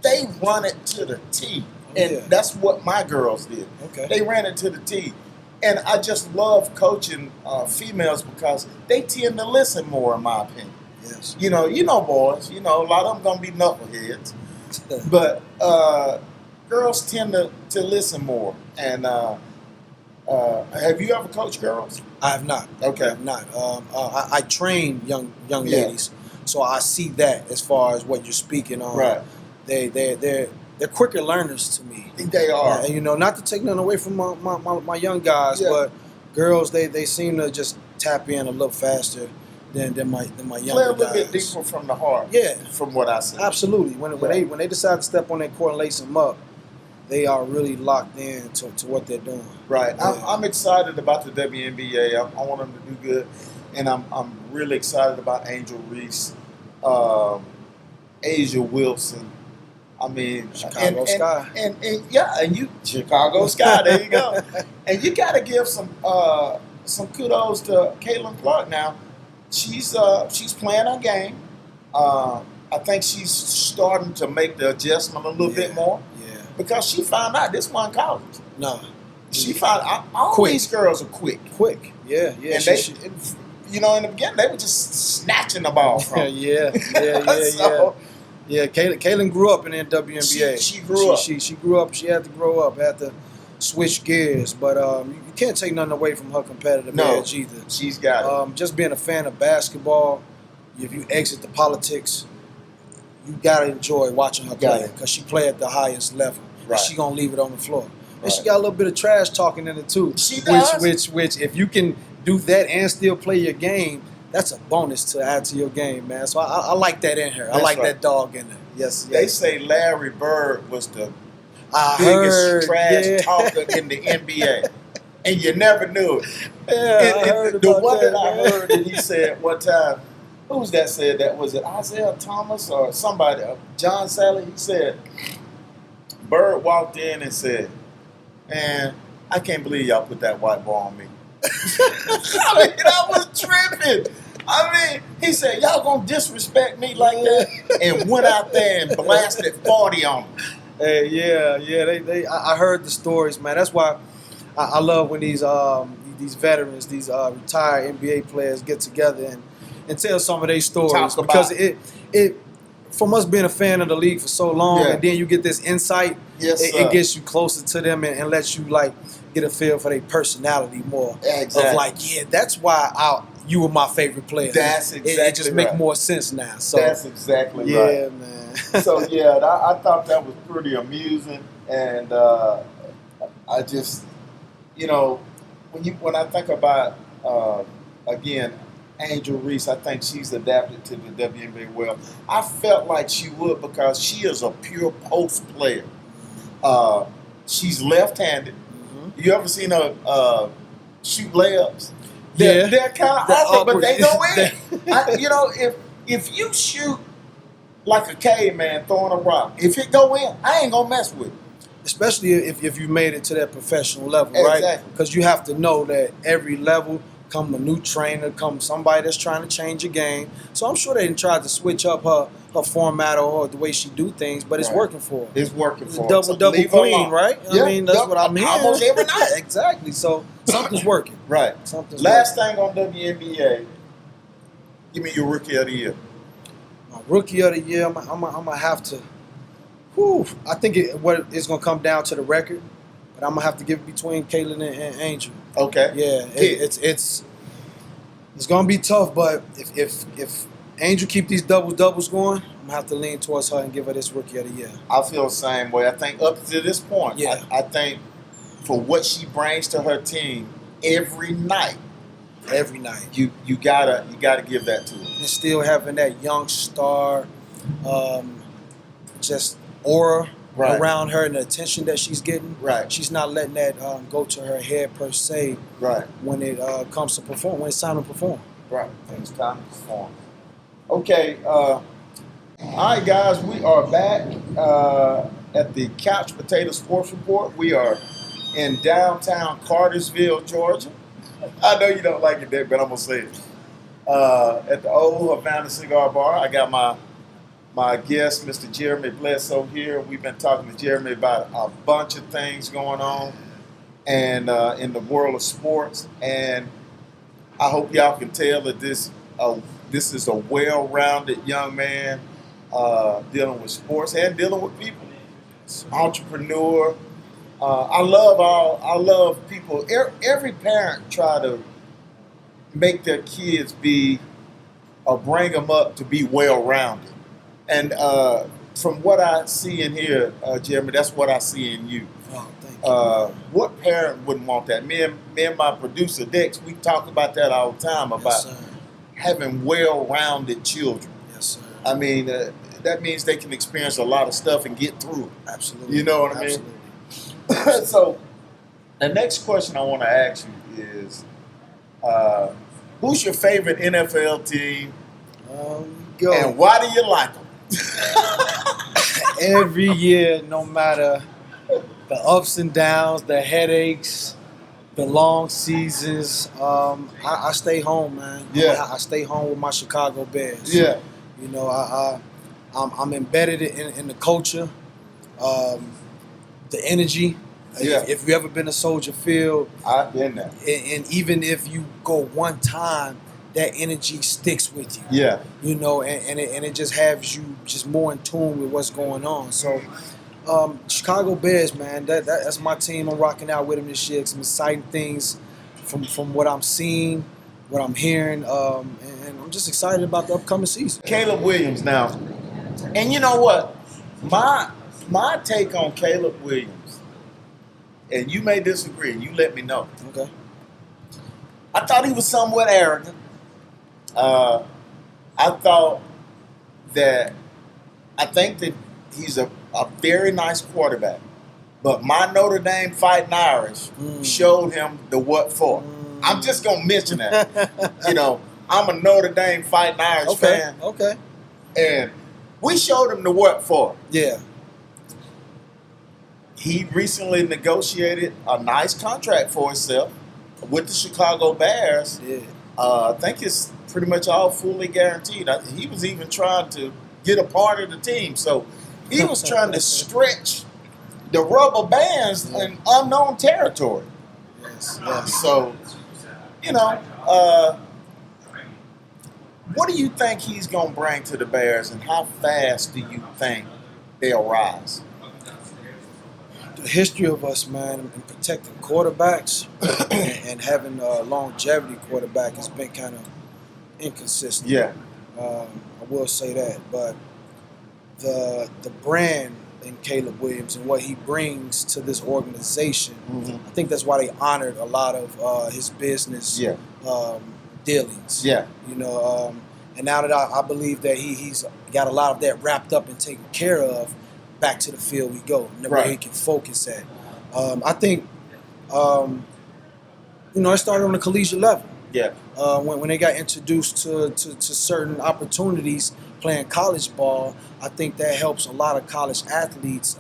they run it to the T, and Yeah. that's what my girls did. Okay. They ran it to the T. And I just love coaching females because they tend to listen more, in my opinion. Yes. You know, boys, you know, a lot of them gonna be knuckleheads, but girls tend to listen more. And have you ever coached girls? I have not. Okay. I have not. I train young Yeah. ladies, so I see that as far as what you're speaking on. Right. They're quicker learners to me. They are. And, you know, not to take nothing away from my young guys, Yeah. but girls they seem to just tap in a little faster than my Play a younger little bit guys. deeper from the heart. Yeah. From what I see. Absolutely. When Yeah. they decide to step on that court and lace them up, they are really locked in to what they're doing. Right. Yeah. I'm excited about the WNBA. I want them to do good, and I'm really excited about Angel Reese Asia Wilson. I mean, Chicago Sky. And yeah, and you Chicago Sky. There you go. And you got to give some kudos to Caitlin Clark. Now, she's playing her game. I think she's starting to make the adjustment a little bit more. Yeah. Because she found out this wasn't college. No. She found out all Quick. these girls are quick. Quick. Yeah. And they, you know, in the beginning they were just snatching the ball from her. Yeah. So, Yeah, Caitlin grew up in the WNBA. She grew up. She grew up. She had to grow up, had to switch gears. But you can't take nothing away from her competitive edge either. She's got it. Just being a fan of basketball, if you exit the politics, you gotta enjoy watching her play because she play at the highest level. Right. And she gonna leave it on the floor. And Right. she got a little bit of trash talking in it too. She does. Which if you can do that and still play your game, that's a bonus to add to your game, man. So I like that in her. I like that dog in her. Yes. They say Larry Bird was the I biggest heard, trash talker in the NBA. And you never knew it. Yeah, I heard the about one that I man. heard that he said one time, who's that said that? Was it Isaiah Thomas or somebody? John Sally? He said, Bird walked in and said, man, I can't believe y'all put that white ball on me. I mean, I was tripping. I mean, he said, y'all gonna disrespect me like that? And went out there and blasted 40 on them. Hey, yeah. I heard the stories, man. That's why I love when these veterans, these retired NBA players get together and tell some of their stories because it from us being a fan of the league for so long, and then you get this insight. Yes, it gets you closer to them and lets you like get a feel for their personality more. Exactly. Of like, that's why you were my favorite player. That's exactly it just make more sense now. So that's exactly right. Yeah, man. So yeah, I thought that was pretty amusing, and I just, you know, when I think about again, Angel Reese, I think she's adapted to the WNBA well. I felt like she would because she is a pure post player. She's left-handed. Mm-hmm. You ever seen her shoot layups? They're kind of awkward, but they go in. You know, if you shoot like a caveman throwing a rock, if it go in, I ain't gonna mess with it. Especially if you made it to that professional level, Exactly. right? Because you have to know that every level come a new trainer, come somebody that's trying to change your game. So I'm sure they didn't try to switch up her format or the way she do things, but it's working for her. It's working for her. Double queen, right? Yeah, I mean, that's what I'm hearing. Almost every night. Exactly. So something's working. Right. Last thing on WNBA, give me your rookie of the year. My rookie of the year, I'm gonna have to. I think it's going to come down to the record, but I'm going to have to give it between Caitlin and Angel. Okay. Yeah, it's going to be tough, but if Angel keep these doubles going, I'm going to have to lean towards her and give her this rookie of the year. I feel the same way. I think up to this point, I think for what she brings to her team every night, you gotta give that to her. And still having that young star, just aura around her and the attention that she's getting. Right. She's not letting that go to her head per se. Right. When it comes to perform, when it's time to perform. Right. When it's time to perform. Okay. All right, guys. We are back at the Couch Potato Sports Report. We are in downtown Cartersville, Georgia. I know you don't like it there, but I'm gonna say it. At the old Havana Cigar Bar. I got my guest, Mr. Jeremy Bledsoe, here. We've been talking to Jeremy about a bunch of things going on and in the world of sports. And I hope y'all can tell that this is a well-rounded young man dealing with sports and dealing with people. Entrepreneur. I love people. Every parent try to make their kids be or bring them up to be well-rounded. And from what I see in here, Jeremy, that's what I see in you. Oh, thank you. What parent wouldn't want that? Me and my producer, Dex, we talk about that all the time, about having well-rounded children. Yes, sir. I mean, that means they can experience a lot of stuff and get through it. Absolutely. You know what I mean? So the next question I want to ask you is, who's your favorite NFL team? go. And why do you like them? Every year, no matter the ups and downs, the headaches, the long seasons, I stay home, man. Yeah. I stay home with my Chicago Bears. Yeah. You know, I'm embedded in the culture, the energy. Yeah. If you ever been to Soldier Field, I've been there. and even if you go one time, that energy sticks with you. Yeah. You know, and it just has you just more in tune with what's going on. So, Chicago Bears, man, that's my team. I'm rocking out with them this year. Some exciting things from what I'm seeing, what I'm hearing, and I'm just excited about the upcoming season. Caleb Williams now. And you know what? My take on Caleb Williams, and you may disagree, and you let me know. Okay. I thought he was somewhat arrogant. I think that he's a very nice quarterback. But my Notre Dame Fighting Irish showed him the what for. I'm just going to mention that. You know, I'm a Notre Dame Fighting Irish fan. Okay. And we showed him the what for. Yeah. He recently negotiated a nice contract for himself with the Chicago Bears. Yeah. I think it's pretty much all fully guaranteed. He was even trying to get a part of the team. So he was trying to stretch the rubber bands in unknown territory. Yes. So, you know, what do you think he's going to bring to the Bears, and how fast do you think they'll rise? The history of us, man, in protecting quarterbacks and having a longevity quarterback has been kind of inconsistent. Yeah. I will say that. But the brand in Caleb Williams and what he brings to this organization, I think that's why they honored a lot of his business dealings. Yeah. You know, and now that I believe that he's got a lot of that wrapped up and taken care of, back to the field we go, and where he can focus at. I think, you know, it started on the collegiate level. Yeah. When they got introduced to certain opportunities playing college ball, I think that helps a lot of college athletes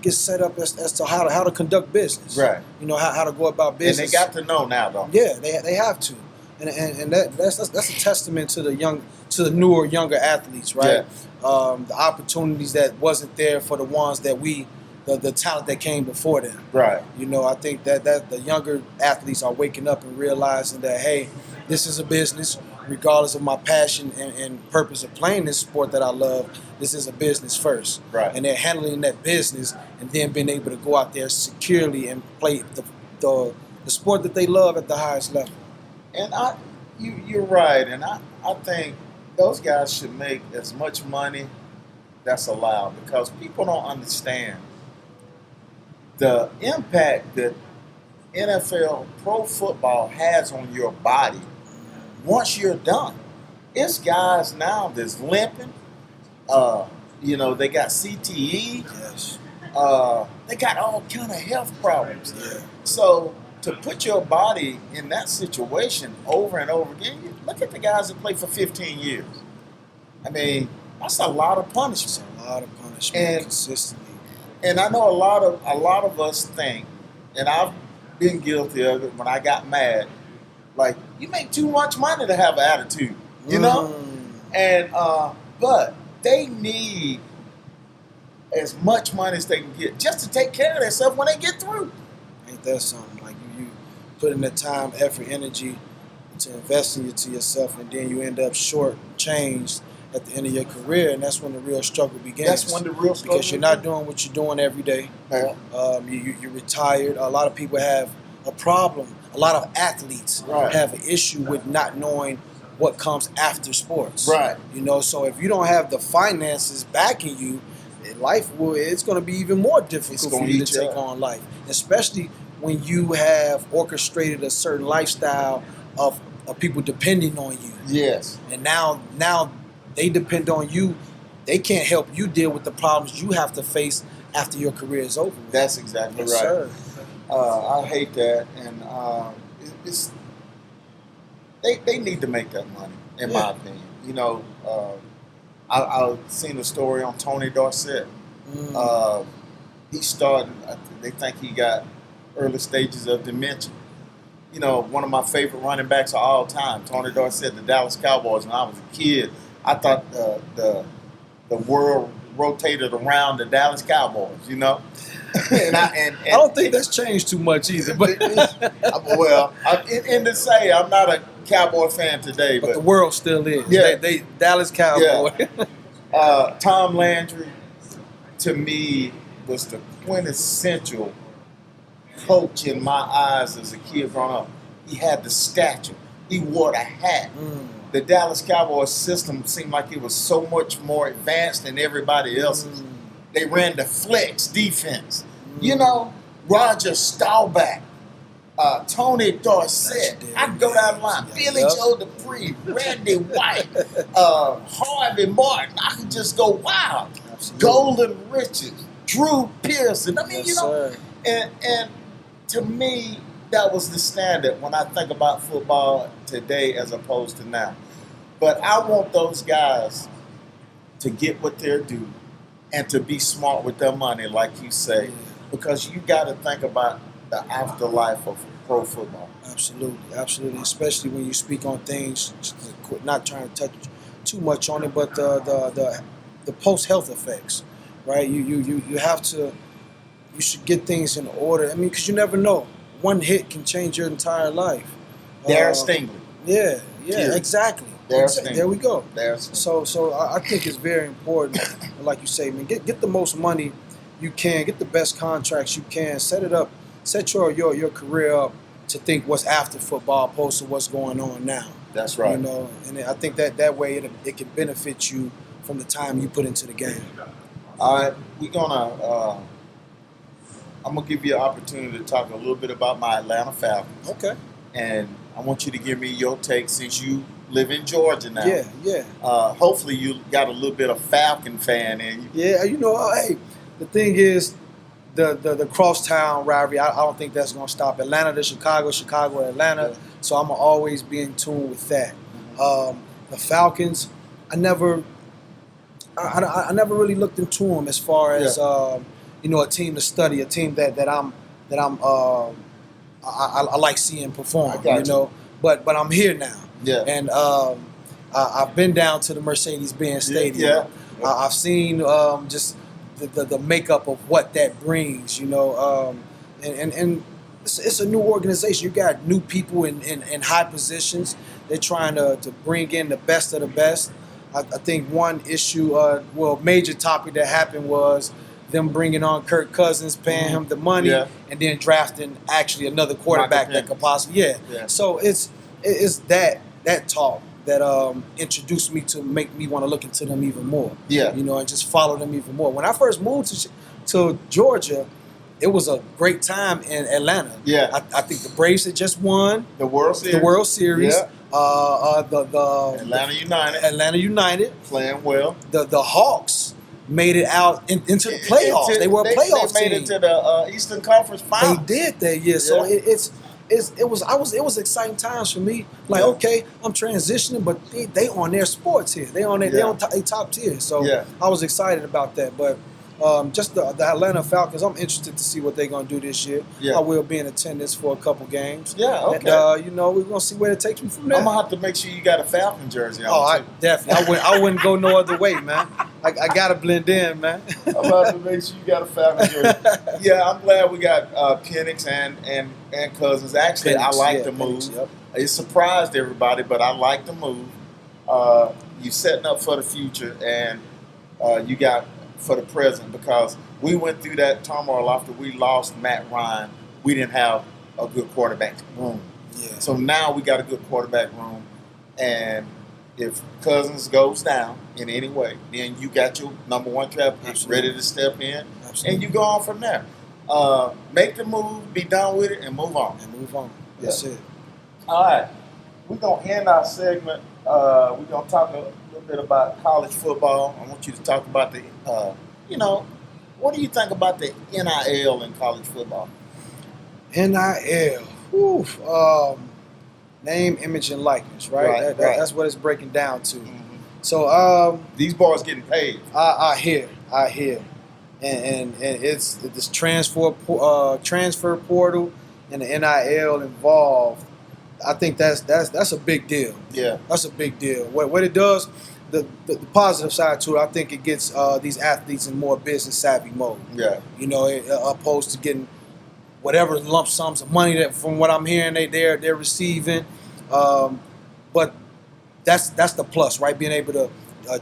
get set up as to how to conduct business. Right. You know, how to go about business. And they got to know now, though. Yeah, they have to. And that's a testament to the newer, younger athletes, right? Yeah. The opportunities that wasn't there for the ones that the talent that came before them. Right. You know, I think that the younger athletes are waking up and realizing that, hey, this is a business. Regardless of my passion and purpose of playing this sport that I love, this is a business first. Right. And they're handling that business and then being able to go out there securely and play the sport that they love at the highest level. And you're right, and I think those guys should make as much money that's allowed, because people don't understand the impact that NFL pro football has on your body once you're done. It's guys now that's limping. You know, they got CTE. Yes. They got all kind of health problems. Yeah. So to put your body in that situation over and over again, look at the guys that play for 15 years. I mean, that's a lot of punishment. It's a lot of punishment consistently. And I know a lot of us think, and I've been guilty of it when I got mad, like, you make too much money to have an attitude, you know? And but they need as much money as they can get just to take care of themselves when they get through. Ain't that something? Like you put in the time, effort, energy to invest into yourself, and then you end up short-changed at the end of your career, and that's when the real struggle begins. That's when the real struggle because you're not doing what you're doing every day. Yeah. You're retired. A lot of people have a problem. A lot of athletes have an issue with not knowing what comes after sports. Right. You know, so if you don't have the finances backing you, it's going to be even more difficult for you to take on life, especially when you have orchestrated a certain lifestyle of people depending on you. Yes. And now they depend on you. They can't help you deal with the problems you have to face after your career is over. That's exactly right. Sir. I hate that, and they need to make that money, in my opinion. You know, I've seen a story on Tony Dorsett. He started. They think he got early stages of dementia. You know, one of my favorite running backs of all time, Tony Dorsett, the Dallas Cowboys. When I was a kid, I thought the world rotated around the Dallas Cowboys. You know, I don't think that's changed too much either. But well, and to say I'm not a Cowboy fan today, but the world still is. Yeah. They Dallas Cowboy. Yeah. Tom Landry, to me, was the quintessential coach in my eyes as a kid growing up. He had the stature. He wore the hat. The Dallas Cowboys system seemed like it was so much more advanced than everybody else's. They ran the flex defense. You know, Roger Staubach, Tony Dorsett. I can go down the line. Billy Joe Dupree, Randy White, Harvey Martin. I could just go wild. Absolutely. Golden Riches, Drew Pearson. I mean, Yes, sir. and to me, that was the standard when I think about football today as opposed to now. But I want those guys to get what they're due and to be smart with their money, like you say, because you got to think about the afterlife of pro football. Absolutely, absolutely. Especially when you speak on things, not trying to touch too much on it, but the post health effects, right? You have to. You should get things in order. I mean, because you never know. One hit can change your entire life. Darren Stingley. Yeah, Yeah. exactly. Stingley. There we go. Darren Stingley. So I think it's very important, like you say, man, get the most money you can, get the best contracts you can, set it up, set your career up to think what's after football opposed to what's going on now. That's right. You know, and I think that way it can benefit you from the time you put into the game. All right, we're gonna. I'm gonna give you an opportunity to talk a little bit about my Atlanta Falcons. Okay. And I want you to give me your take since you live in Georgia now. Yeah. Hopefully you got a little bit of Falcon fan in you. Yeah, you know, hey, the thing is, the crosstown rivalry, I don't think that's going to stop. Atlanta to Chicago, Chicago to Atlanta. Yeah. So I'm going to always be in tune with that. The Falcons, I never really looked into them as far as you know, a team to study, a team that I like seeing perform. You know, but I'm here now. Yeah. And I've been down to the Mercedes-Benz Stadium. Yeah. I've seen just the makeup of what that brings, you know, and it's a new organization. You got new people in high positions. They're trying to bring in the best of the best. I think one issue, major topic that happened was them bringing on Kirk Cousins, paying him the money, and then drafting actually another quarterback that could possibly, So it's that talk that introduced me to make me want to look into them even more. Yeah. You know, and just follow them even more. When I first moved to Georgia, it was a great time in Atlanta. Yeah. I think the Braves had just won The World Series. the World Series. Yeah. The Atlanta United. Playing well. The Hawks made it out into the playoffs. They were a playoff They made team. it to the Eastern Conference Finals. They did that, yeah. So it was exciting times for me. Like, okay, I'm transitioning, but they on their sports here. They on top tier. So I was excited about that. But just the Atlanta Falcons, I'm interested to see what they're gonna do this year. Yeah. I will be in attendance for a couple games. Yeah, okay. And, you know, we're gonna see where it takes me from there. I'm gonna have to make sure you got a Falcon jersey on. Oh, definitely. I wouldn't go no other way, man. I gotta blend in, man. I'm about to make sure you got a Falcon jersey. Yeah, I'm glad we got Penix and Cousins. Actually, I like the move. Penix, It surprised everybody, but I like the move. You're setting up for the future, and you got for the present, because we went through that turmoil after we lost Matt Ryan. We didn't have a good quarterback room. Yeah. So now we got a good quarterback room, and if Cousins goes down in any way, then you got your number one draft pick ready to step in, and you go on from there. Make the move, be done with it, and move on. That's it. All right. We're going to end our segment. We're going to talk a little bit about college football. I want you to talk about the, what do you think about the NIL in college football? NIL. Name, image, and likeness, right? That's what it's breaking down to. So These boys getting paid. I hear, and it's this transfer portal and the NIL involved. I think that's a big deal. Yeah. That's a big deal. What it does, the positive side to it, I think it gets these athletes in more business savvy mode. Yeah. You know, opposed to getting whatever lump sums of money that, from what I'm hearing, they're receiving. But that's the plus, right? Being able to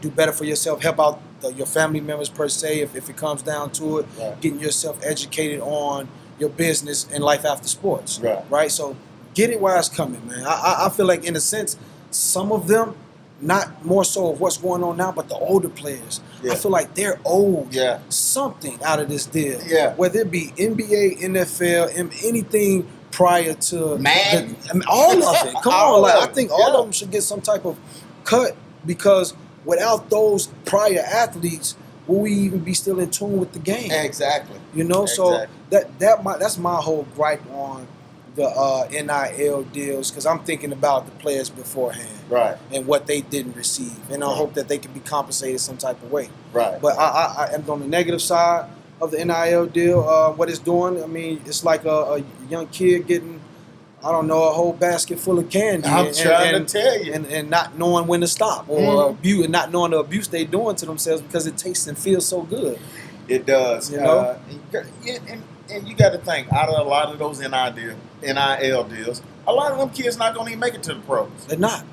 do better for yourself, help out your family members per se, if it comes down to it. Right. Getting yourself educated on your business and life after sports. Right. So get it while it's coming, man. I feel like, in a sense, some of them, not more so of what's going on now, but the older players, Yeah. I feel like they're owed Yeah. something out of this deal. Yeah. Whether it be NBA, NFL, anything prior to Man. all of it. Come All on, like, of I it. think all Yeah. of them should get some type of cut, because without those prior athletes, will we even be still in tune with the game? Exactly. You know, so Exactly. that's my whole gripe on the NIL deals, because I'm thinking about the players beforehand Right. and what they didn't receive, and I Right. hope that they can be compensated some type of way. Right. But I am on the negative side of the NIL deal. What it's doing, I mean, it's like a young kid getting, I don't know, a whole basket full of candy. I'm trying to tell you. And not knowing when to stop, or abuse, and not knowing the abuse they doing to themselves because it tastes and feels so good. It does. You know? And you got to think, out of a lot of those NIL deals, a lot of them kids not going to even make it to the pros. They're not.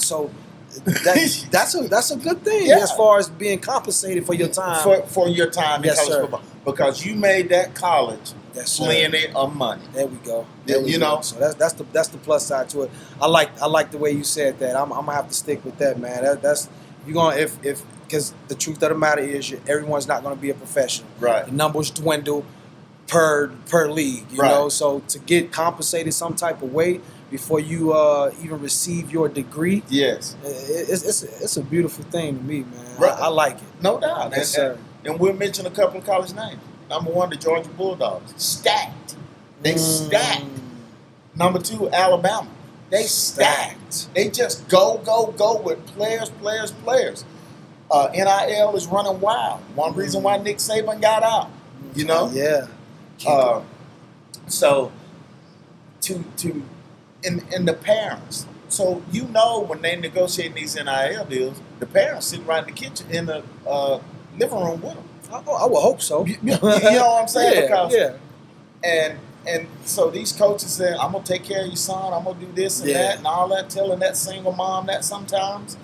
So that's a good thing, Yeah. as far as being compensated for your time. For your time in Yes, college sir. football. Because you made that college Yes, sir. plenty of money. There we go. You know? So that's the plus side to it. I like the way you said that. I'm gonna have to stick with that, man. That's you're gonna if because the truth of the matter is, everyone's not gonna be a professional. Right. The numbers dwindle per league, you Right. know. So to get compensated some type of way before you even receive your degree, Yes. it's a beautiful thing to me, man. Right. I like it. No doubt. Yes, sir. And we'll mention a couple of college names. Number one, the Georgia Bulldogs. Stacked. They stacked. Number two, Alabama. They stacked. They just go with players. NIL is running wild. One reason why Nick Saban got out. You know? Yeah. So and the parents. So you know, when they negotiate these NIL deals, the parents sitting right in the kitchen in the living room with them. I would hope so. You know what I'm saying? Yeah. And so these coaches say, I'm gonna take care of your son, I'm gonna do this and that and all that, telling that single mom that sometimes,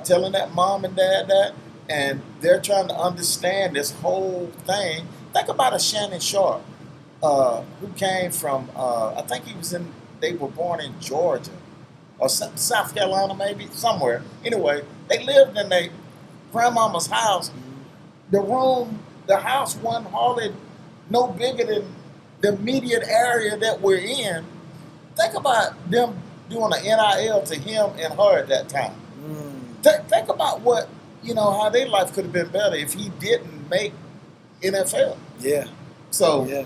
telling that mom and dad that, and they're trying to understand this whole thing. Think about a Shannon Sharp, who came from, I think they were born in Georgia or South Carolina, maybe somewhere. Anyway, they lived in their grandmama's house. The house wasn't hardly no bigger than the immediate area that we're in. Think about them doing an NIL to him and her at that time. Think about how their life could have been better if he didn't make NFL. Yeah. So Yeah.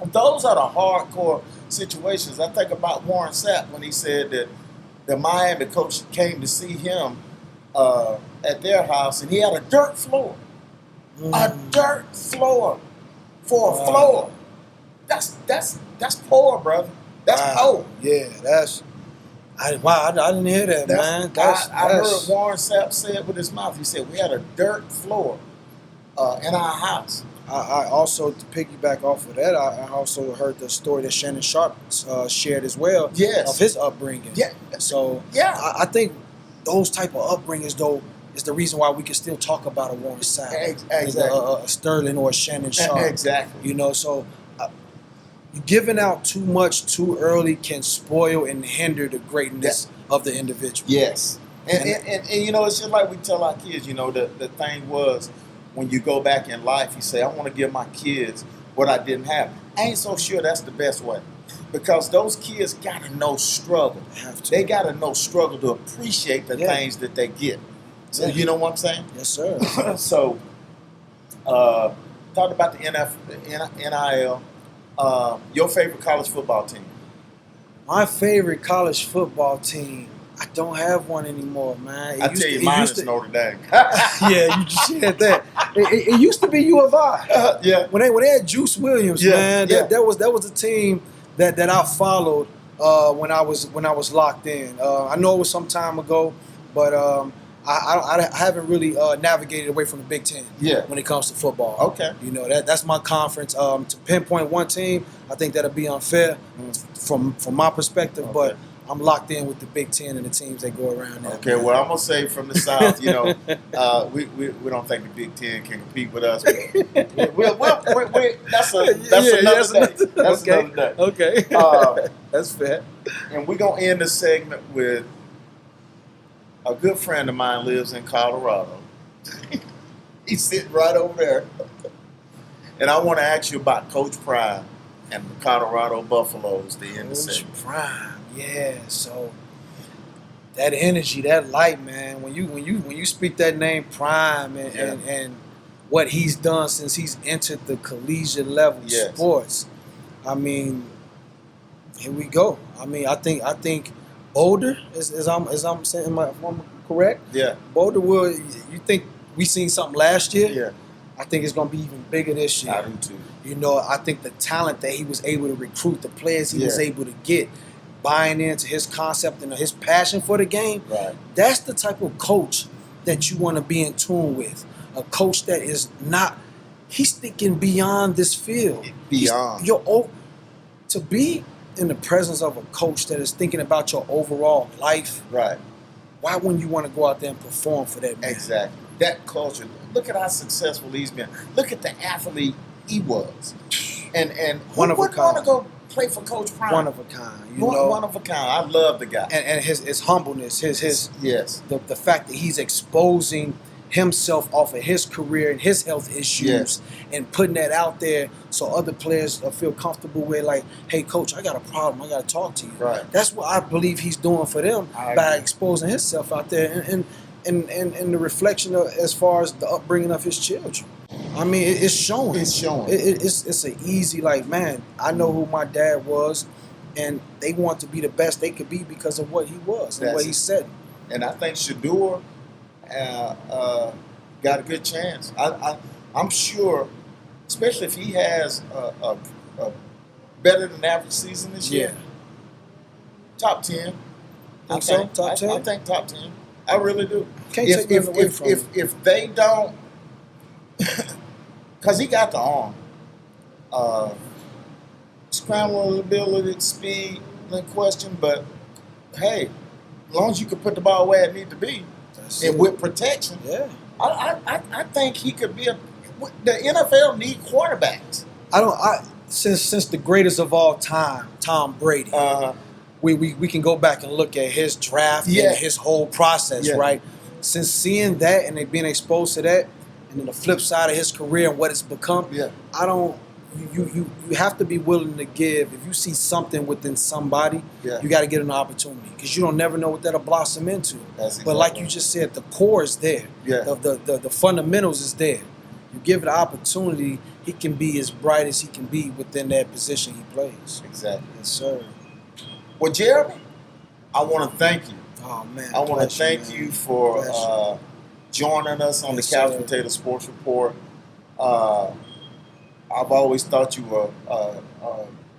those are the hardcore situations. I think about Warren Sapp when he said that the Miami coach came to see him at their house, and he had a dirt floor. A dirt floor for a floor. That's poor, brother. That's poor. Yeah, I didn't hear that, man. I heard Warren Sapp say it with his mouth. He said, we had a dirt floor in our house. I also, to piggyback off of that, I also heard the story that Shannon Sharp shared as well. Yes. Of his upbringing. Yeah. So Yeah. I think those type of upbringings, though, is the reason why we can still talk about a Warren Sapp, Exactly. a Sterling or a Shannon Sharp. Exactly. You know, so giving out too much too early can spoil and hinder the greatness of the individual. Yes. And it's just like we tell our kids, the thing was, when you go back in life, you say, I want to give my kids what I didn't have. I ain't so sure that's the best way. Because those kids got to know struggle. They got to know struggle to appreciate the things that they get. So you know what I'm saying? Yes, sir. So, talk about the NIL. Your favorite college football team? My favorite college football team, I don't have one anymore, man. I tell you, mine is Notre Dame. Yeah, you just said that. It used to be U of I. Yeah. When they had Juice Williams, man, that was a team that I followed when I was locked in. I know it was some time ago, but I haven't really navigated away from the Big Ten. Yeah. When it comes to football. Okay. You know that's my conference. To pinpoint one team, I think that'll be unfair from my perspective, Okay. but I'm locked in with the Big Ten and the teams that go around there. Okay, well, I'm gonna say from the South, you know, we don't think the Big Ten can compete with us. That's another day. That's another day. Okay, that's fair. And we're gonna end the segment with a good friend of mine lives in Colorado. He's sitting right over there, and I want to ask you about Coach Prime and the Colorado Buffaloes. The end of the segment. Prime. Yeah, so that energy, that light, man. When you speak that name, Prime, and what he's done since he's entered the collegiate level sports, I mean, here we go. I mean, I think Boulder is I'm saying, am I correct? Yeah. Boulder will. You think we seen something last year? Yeah. I think it's gonna be even bigger this year. I do too. You know, I think the talent that he was able to recruit, the players he was able to get, buying into his concept and his passion for the game, that's the type of coach that you want to be in tune with. A coach that is not, he's thinking beyond this field. Beyond. To be in the presence of a coach that is thinking about your overall life, why wouldn't you want to go out there and perform for that man? Exactly. That culture. Look at how successful he's been. Look at the athlete he was. And who wouldn't want to go play for Coach Prime? One of a kind. One of a kind. I love the guy. And his humbleness, his yes. The fact that he's exposing himself off of his career and his health issues and putting that out there so other players feel comfortable with, like, hey, coach, I got a problem. I got to talk to you. Right. That's what I believe he's doing for them by exposing himself out there and the reflection of, as far as the upbringing of his children. I mean, it's showing. It's showing. It's an easy, like, man, I know who my dad was, and they want to be the best they could be because of what he was and what he said. And I think Shador got a good chance. I'm sure, especially if he has a better than average season this year. Top 10. Think so? Top 10? I think top 10. I really do. Can't take that away from him. If they don't, because he got the arm. Scrambling ability, speed, no question. But hey, as long as you can put the ball where it needs to be, and with protection, I think he could be the NFL need quarterbacks. Since the greatest of all time, Tom Brady. We can go back and look at his draft and his whole process, right? Since seeing that and being exposed to that, and then the flip side of his career and what it's become, you have to be willing to give. If you see something within somebody, you got to get an opportunity, because you don't never know what that'll blossom into. But like you just said, the core is there. The fundamentals is there. You give it an opportunity, he can be as bright as he can be within that position he plays. Exactly. Yes, sir. Well, Jeremy, I want to thank you. Oh, man. I want to thank you for joining us on the Couch Potato Sports Report. I've always thought you were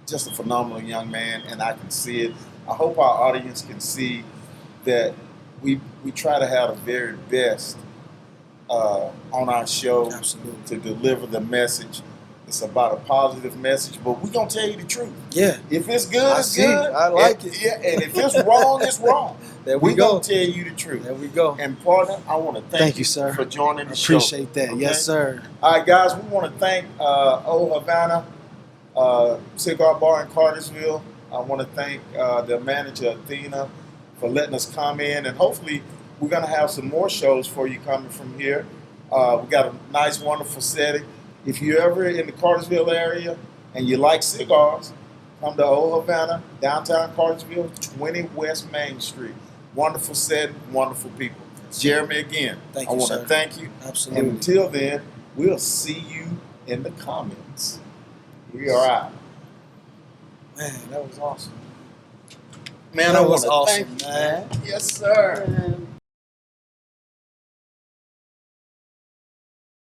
just a phenomenal young man, and I can see it. I hope our audience can see that we try to have the very best on our show to deliver the message. It's about a positive message, but we're going to tell you the truth. Yeah. If it's good, it's good. I like it. Yeah, and if it's wrong, it's wrong. We're going to tell you the truth. There we go. And partner, I want to thank you, sir, for joining the show. Appreciate that. Okay? Yes, sir. All right, guys, we want to thank Old Havana Cigar Bar in Cartersville. I want to thank the manager, Athena, for letting us come in, and hopefully we're going to have some more shows for you coming from here. We got a nice, wonderful setting. If you're ever in the Cartersville area and you like cigars, come to Old Havana, downtown Cartersville, 20 West Main Street. Wonderful setting, wonderful people. Jeremy, again, I want to thank you. Absolutely. And until then, we'll see you in the comments. We are out. Man, that was awesome. Man, That I want was to awesome, thank you. man. Yes, sir. And